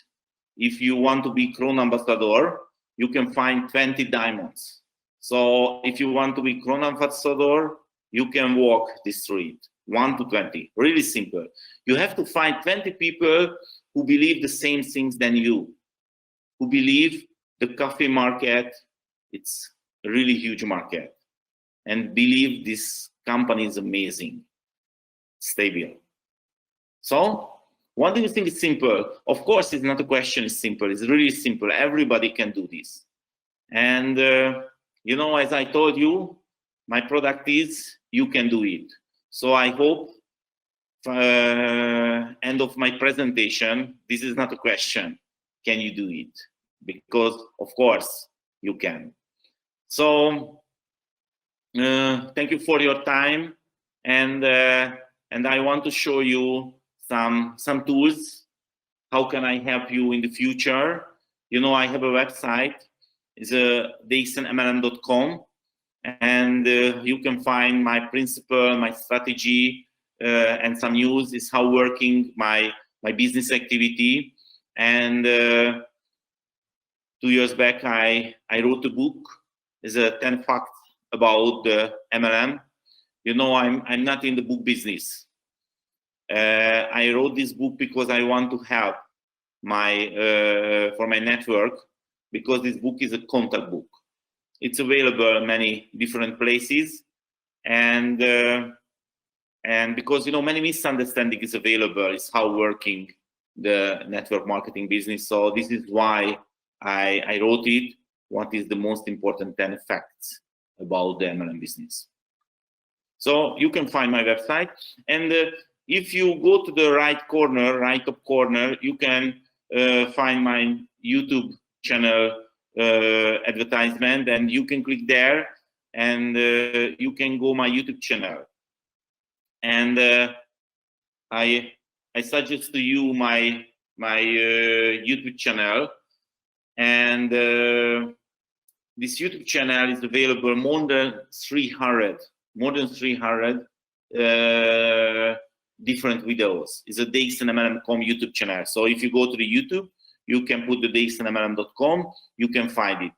If you want to be Crown Ambassador, you can find 20 diamonds. So if you want to be Crown Ambassador, you can walk this street, 1 to 20, really simple. You have to find 20 people who believe the same things than you, who believe the coffee market, it's a really huge market, and believe this company is amazing, stable. So what do you think is simple? Of course, it's not a question, it's simple, it's really simple. Everybody can do this. And, you know, as I told you, my product is, you can do it. So I hope, end of my presentation, this is not a question, can you do it? Because, of course, you can. So, thank you for your time. And I want to show you some tools. How can I help you in the future? You know, I have a website. It's DXNMLM.com, and you can find my principle, my strategy, and some news is how working my business activity. And 2 years back, I wrote a book. It's 10 facts about the MLM. You know, I'm not in the book business. I wrote this book because I want to help for my network, because this book is a contact book. It's available in many different places, and because, you know, many misunderstanding is available, is how working the network marketing business. So this is why I wrote it. What is the most important 10 facts about the MLM business? So you can find my website, and if you go to the right top corner, you can find my YouTube channel advertisement, and you can click there, and you can go my YouTube channel. And I suggest to you my YouTube channel, and this YouTube channel is available more than 300 different videos. It's a DXN YouTube channel. So if you go to the YouTube, you can put the DXNMLM.com, you can find it.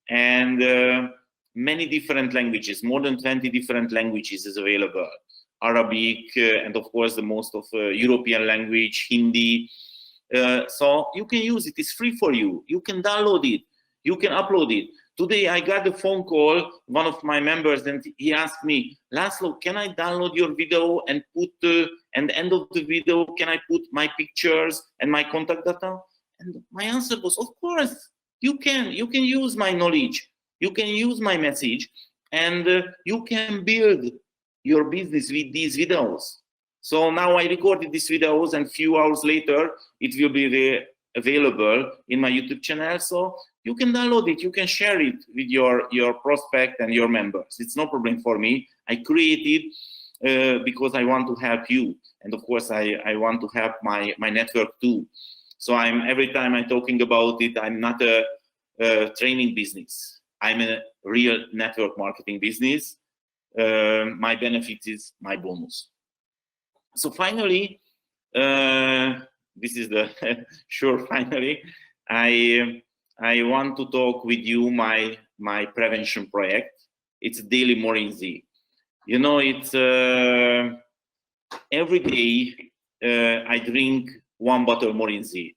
And many different languages, more than 20 different languages is available. Arabic, and of course the most of European language, Hindi. So you can use it, it's free for you. You can download it, you can upload it. Today I got a phone call, one of my members, and he asked me, László, can I download your video and put, at the end of the video, can I put my pictures and my contact data? And my answer was, of course, you can use my knowledge, you can use my message, and you can build your business with these videos. So now I recorded these videos, and a few hours later, it will be available in my YouTube channel. So you can download it, you can share it with your prospect and your members. It's no problem for me. I created because I want to help you. And of course, I want to help my network too. So every time I'm talking about it, I'm not a training business. I'm a real network marketing business. My benefit is my bonus. So finally, this is the sure finally, I want to talk with you my prevention project. It's Daily Morinzi. You know, it's every day I drink 1 bottle Morinzi.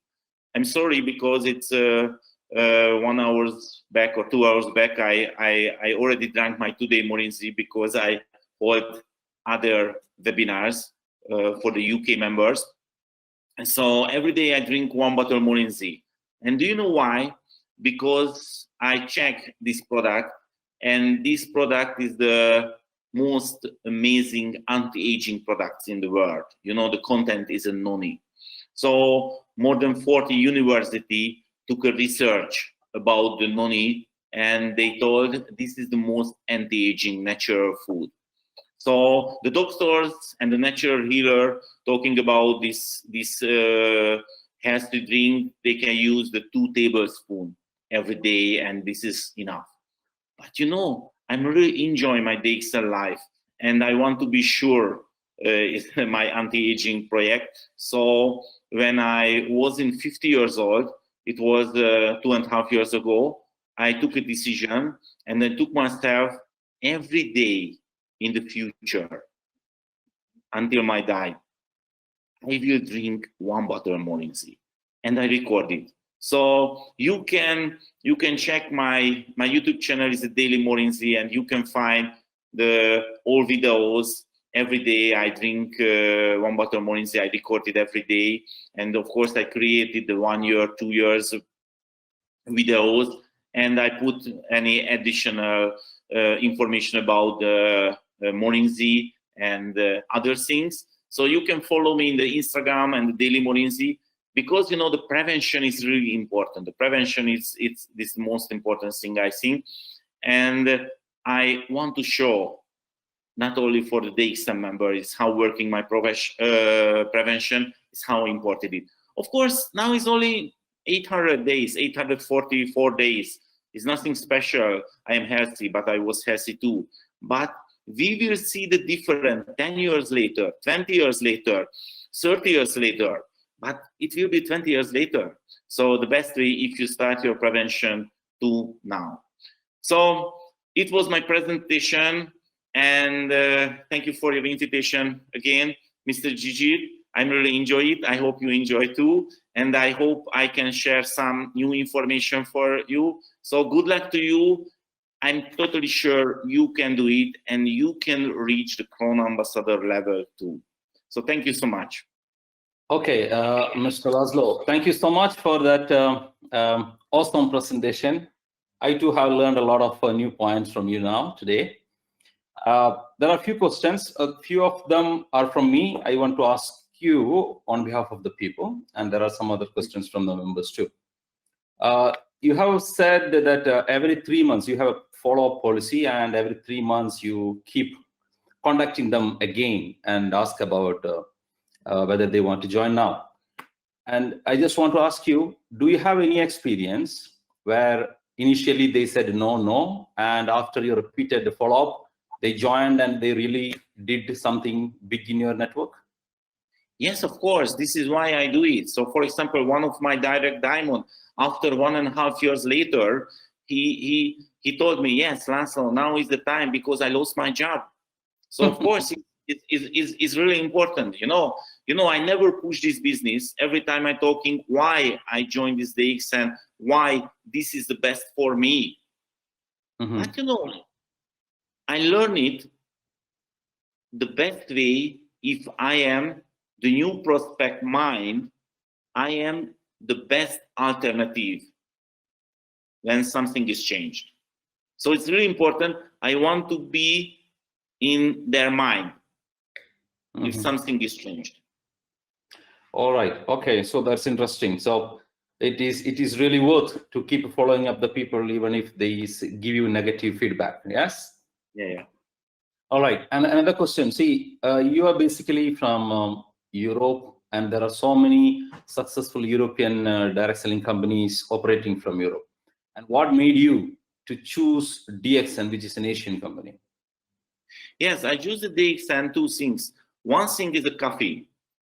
I'm sorry because it's 1 hour back or 2 hours back, I already drank my 2-day Morinzi because I hold other webinars for the UK members. And so every day I drink 1 bottle Morinzi. And do you know why? Because I check this product, and this product is the most amazing anti-aging products in the world. You know, the content is a noni. So more than 40 universities took a research about the noni, and they told this is the most anti-aging natural food. So the doctors and the natural healer talking about this healthy drink, they can use the 2 tablespoons every day, and this is enough. But you know, I'm really enjoying my DXN life, and I want to be sure it's my anti-aging project. So when I was 50 years old, it was 2.5 years ago, I took a decision, and I took myself every day in the future until my die, I will drink 1 bottle of Morinzi, and I record it. So you can check my YouTube channel is a Daily Morinzi, and you can find all videos. Every day I drink 1 bottle of Morinzi. I record it every day, and of course I created the 1 year, 2 years videos, and I put any additional information about Morinzi and other things. So you can follow me in the Instagram and the Daily Morinzi, because you know the prevention is really important. The prevention is this most important thing, I think, and I want to show not only for the DXN members how working my prevention is how important it is. Of course, now it's only 800 days, 844 days. It's nothing special. I am healthy, but I was healthy too. But we will see the difference 10 years later, 20 years later, 30 years later, but it will be 20 years later. So the best way if you start your prevention to now. So it was my presentation, and thank you for your invitation again, Mr. Gigi. I really enjoy it. I hope you enjoy too. And I hope I can share some new information for you. So good luck to you. I'm totally sure you can do it, and you can reach the Crown Ambassador level too. So thank you so much. Okay, Mr. László, thank you so much for that awesome presentation. I too have learned a lot of new points from you now today. There are a few questions. A few of them are from me. I want to ask you on behalf of the people, and there are some other questions from the members too. You have said that every 3 months you have a follow-up policy, and every 3 months you keep contacting them again and ask about whether they want to join now. And I just want to ask you, do you have any experience where initially they said no, and after you repeated the follow-up, they joined and they really did something big in your network? Yes, of course. This is why I do it. So, for example, one of my direct diamond, after 1.5 years later, he told me, yes, László, now is the time because I lost my job. So of course it's really important. You know, I never push this business. Every time I'm talking why I joined this DXN, why this is the best for me. But you know, I learned it the best way. If I am the new prospect mind, I am the best alternative when something is changed. So it's really important. I want to be in their mind if something is changed. All right. Okay. So that's interesting. So it is really worth to keep following up the people even if they give you negative feedback. Yes. Yeah. All right. And another question. See, you are basically from Europe, and there are so many successful European direct selling companies operating from Europe. And what made you to choose DXN, which is an Asian company? Yes, I choose the DXN, two things. One thing is the coffee,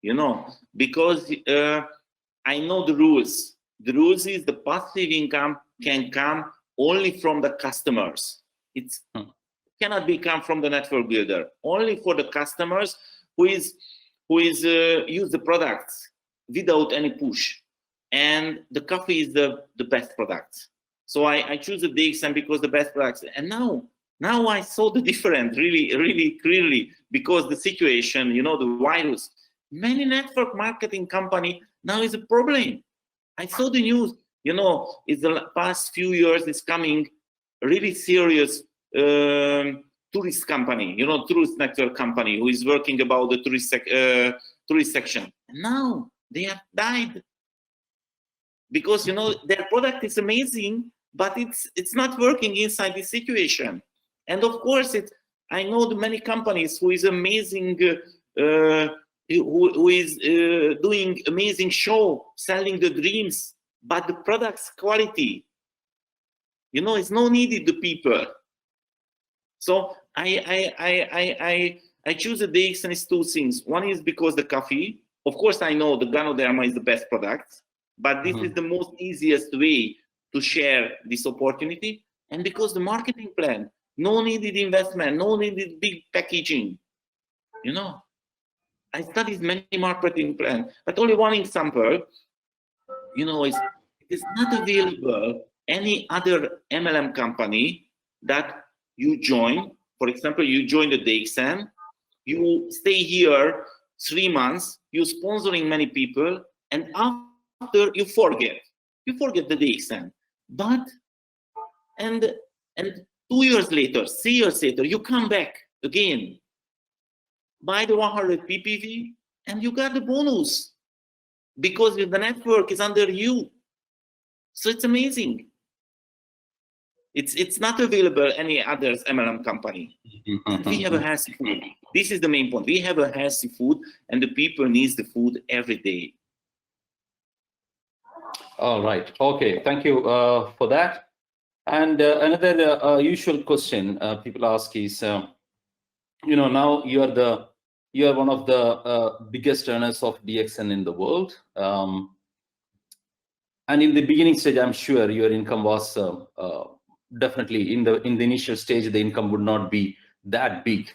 you know, because I know the rules. The rules is the passive income can come only from the customers. It cannot be come from the network builder. Only for the customers who is use the products without any push. And the coffee is the best product. So I choose the DXN because the best products. And now I saw the difference really clearly, because the situation, you know, the virus, many network marketing company now is a problem. I saw the news, you know, in the past few years it's coming really serious tourist company, you know, tourist network company who is working about the tourist section. Now they have died because, you know, their product is amazing, but it's not working inside this situation. And of course, I know the many companies who is amazing, who is doing amazing show, selling the dreams, but the product's quality, you know, it's no needed the people. So I choose the DXN is two things. One is because the coffee. Of course, I know the Ganoderma is the best product, but this is the most easiest way to share this opportunity. And because the marketing plan, no needed investment, no needed big packaging. You know, I studied many marketing plans, but only one example, you know, it is not available any other MLM company that you join. For example, you join the DXN, you stay here 3 months, you're sponsoring many people, and after you forget the DXN. But and 2 years later, 3 years later, you come back again, buy the 100 PPV, and you got the bonus because the network is under you. So it's amazing. It's not available any other MLM company. We have a healthy food. This is the main point. We have a healthy food, and the people need the food every day. All right. Okay. Thank you for that. And another usual question people ask is, you know, now you are one of the biggest earners of DXN in the world. And in the beginning stage, I'm sure your income was definitely in the initial stage, the income would not be that big.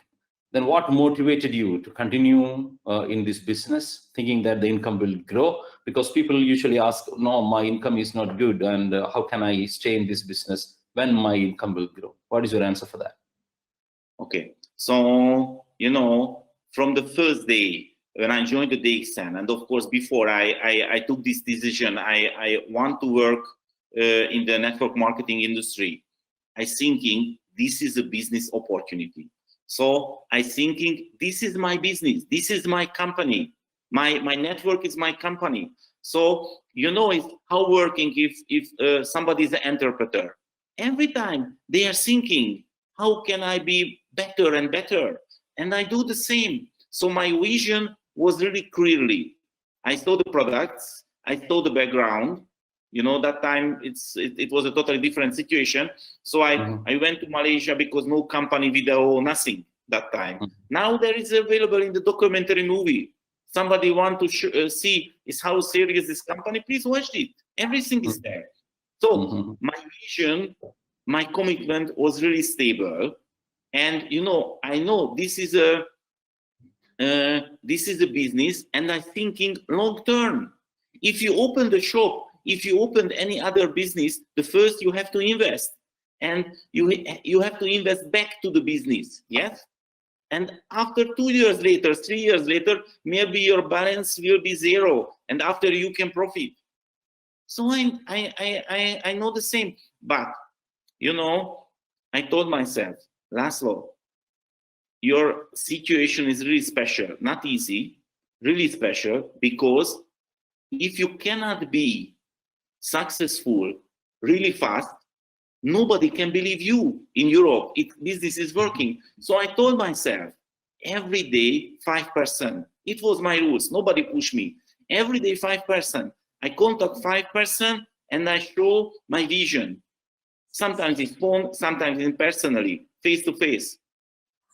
Then what motivated you to continue in this business, thinking that the income will grow? Because people usually ask, no, my income is not good, and how can I stay in this business when my income will grow? What is your answer for that? Okay, so, you know, from the first day when I joined the DXN, and of course before I took this decision, I want to work in the network marketing industry. I thinking this is a business opportunity. So I thinking this is my business, this is my company, my network is my company. So, you know, it's how working if somebody is an interpreter. Every time they are thinking, how can I be better and better? And I do the same. So my vision was really clearly. I saw the products, I saw the background. You know, that time it was a totally different situation. So I went to Malaysia because no company video, nothing that time. Now there is available in the documentary movie somebody want to see is how serious this company, please watch it. Everything is there. So my vision, my commitment was really stable. And I know this is a business, and I'm thinking long term. If you open the shop, if you open any other business, the first you have to invest, and you have to invest back to the business. Yes. And after 2 years later, 3 years later, maybe your balance will be zero, and after you can profit. So I know the same, but I told myself, László, your situation is really special, not easy, really special, because if you cannot be successful really fast, nobody can believe you in Europe. Business is working. So I told myself, every day 5%. It was my rules. Nobody pushed me. Every day 5%. I contact 5% and I show my vision. Sometimes it's phone, sometimes in personally, face to face.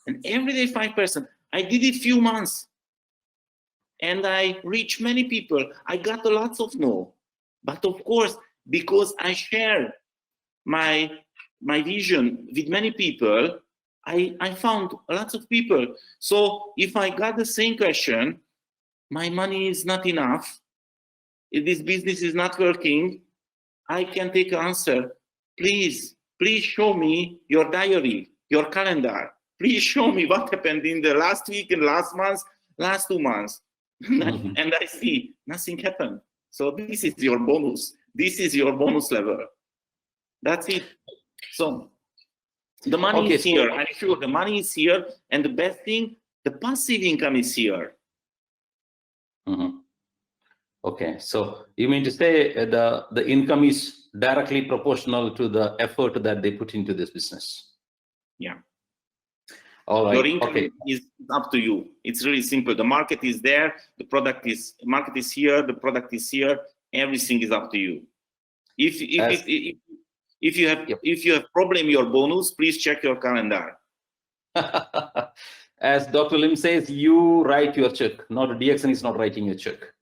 And every day 5%. I did it few months. And I reached many people. I got lots of no. But of course, because I share my vision with many people, I found lots of people. So if I got the same question, my money is not enough, if this business is not working, I can take an answer. Please show me your diary, your calendar. Please show me what happened in the last week and last month, last 2 months. And I see nothing happened. So this is your bonus. This is your bonus level. That's it. So the money is here. I'm sure the money is here, and the best thing, the passive income is here. Okay, so you mean to say the income is directly proportional to the effort that they put into this business? Yeah. All right. Your income is up to you. It's really simple. The market is there. The market is here. The product is here. Everything is up to you. If you have problem your bonus, please check your calendar. As Dr. Lim says, you write your check. Not DXN is not writing your check.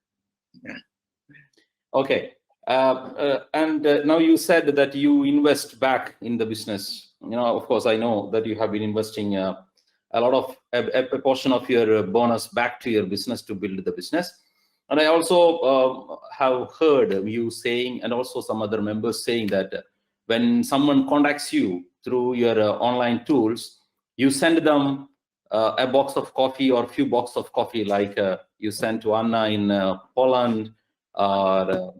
Yeah. Okay. And now you said that you invest back in the business. Of course, I know that you have been investing a lot of a portion of your bonus back to your business to build the business. And I also have heard you saying, and also some other members saying, that when someone contacts you through your online tools, you send them a box of coffee or a few boxes of coffee, like you sent to Anna in Poland, or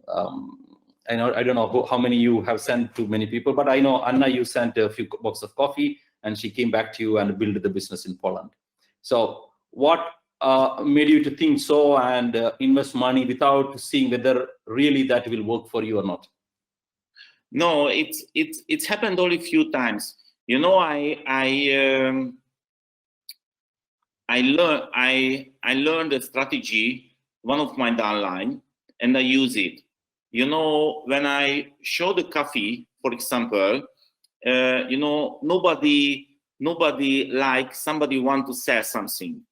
I don't know how many you have sent to many people, but I know Anna, you sent a few boxes of coffee, and she came back to you and built the business in Poland. So what made you to think so and invest money without seeing whether really that will work for you or not? No, it's happened only a few times. I learned a strategy, one of my downline, and I use it. When I show the coffee, for example, nobody likes somebody want to sell something.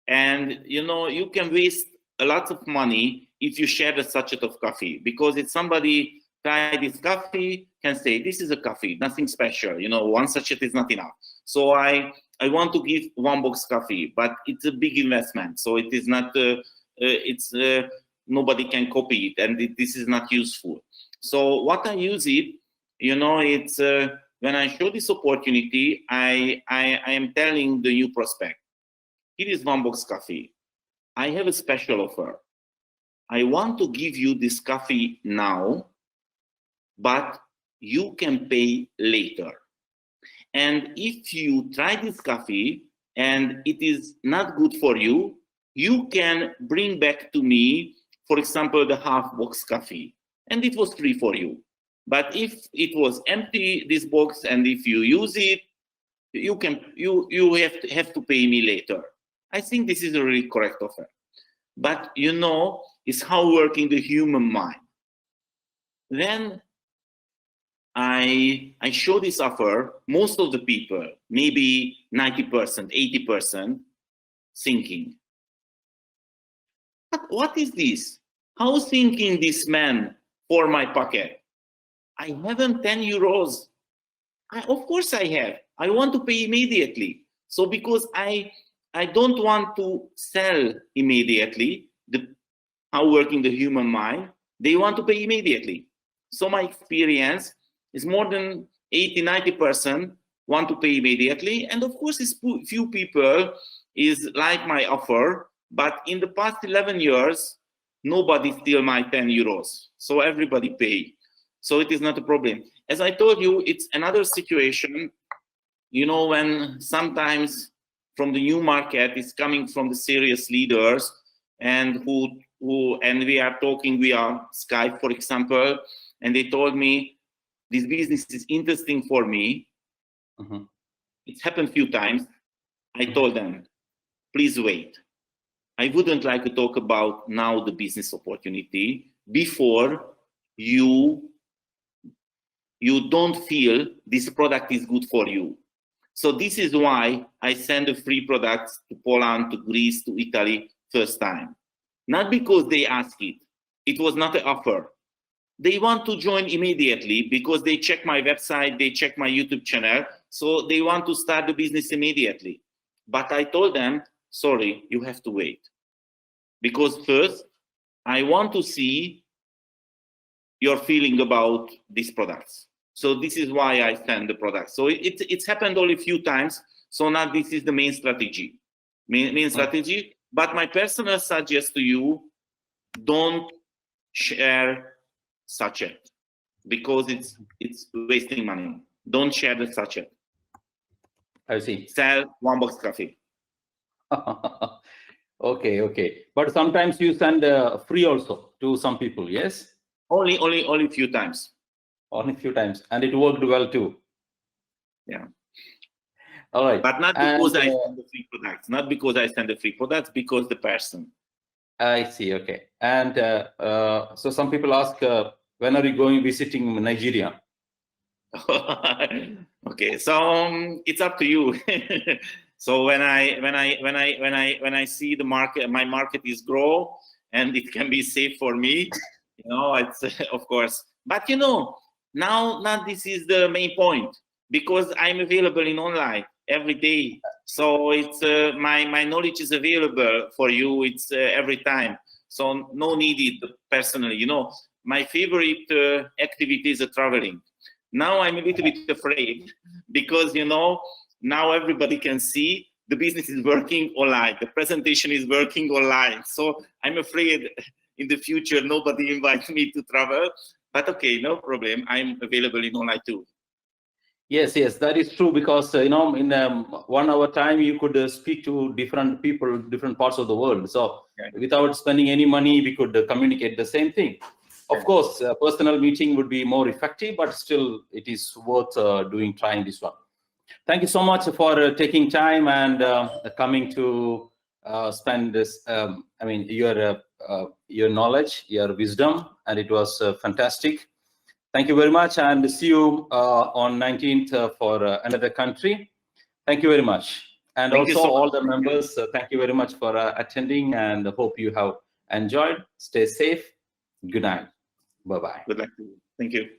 And, you can waste a lot of money if you share the sachet of coffee, because if somebody try this coffee, can say, this is a coffee, nothing special, one sachet is not enough. So I want to give 1 box coffee, but it's a big investment. So it is not, nobody can copy it, and this is not useful. So what I use it, it's when I show this opportunity, I am telling the new prospect, here is 1 box coffee. I have a special offer. I want to give you this coffee now, but you can pay later. And if you try this coffee and it is not good for you, you can bring back to me, for example, the half box coffee, and it was free for you. But if it was empty, this box, and if you use it, you have to pay me later. I think this is a really correct offer. But it's how working the human mind. Then I show this offer, most of the people, maybe 90%, 80%, thinking, what is this? How thinking this man for my pocket? I haven't 10 euros. Of course I have. I want to pay immediately. So because I don't want to sell immediately, how working the human mind, they want to pay immediately. So my experience is more than 80-90% want to pay immediately. And of course, it's few people is like my offer, but in the past 11 years, nobody steal my 10 euros. So everybody pay. So it is not a problem. As I told you, it's another situation, you know, when sometimes from the new market is coming from the serious leaders and and we are talking via Skype, for example, and they told me this business is interesting for me. It's happened a few times. I told them, please wait. I wouldn't like to talk about now the business opportunity before you don't feel this product is good for you. So this is why I send the free products to Poland, to Greece, to Italy first time. Not because they ask it. It was not an offer. They want to join immediately because they check my website, they check my YouTube channel, so they want to start the business immediately. But I told them, sorry, you have to wait. Because first, I want to see your feeling about these products. So this is why I send the products. So it's happened only a few times. So now this is the main strategy. Main strategy. But my personal suggestion to you, don't share sachet because it's wasting money. Don't share the sachet. I see. Sell one box coffee. Okay. But sometimes you send free also to some people, yes? Only a few times. Only a few times, and it worked well too. Yeah. All right. But not because I send the free products. Not because I send the free products, because the person. I see. Okay. And so some people ask, when are you going visiting Nigeria? Okay, so it's up to you. So when I see the market, my market is grow, and it can be safe for me, you know, it's of course. But you know, now this is the main point because I'm available in online every day. So it's my knowledge is available for you. It's every time. So no needed personally. You know, my favorite activity is traveling. Now I'm a little bit afraid because, you know, now everybody can see the business is working online. The presentation is working online. So I'm afraid in the future, nobody invites me to travel, but okay, no problem. I'm available in online too. Yes, that is true because, you know, in 1 hour time, you could speak to different people, different parts of the world. So without spending any money, we could communicate the same thing. Of course, a personal meeting would be more effective, but still it is worth trying this one. Thank you so much for taking time and coming to spend this, I mean, your knowledge, your wisdom, and it was fantastic. Thank you very much, and see you on 19th for another country. Thank you very much. And thank also so all the members, thank you very much for attending, and hope you have enjoyed. Stay safe. Good night. Bye-bye. Good luck to you. Thank you.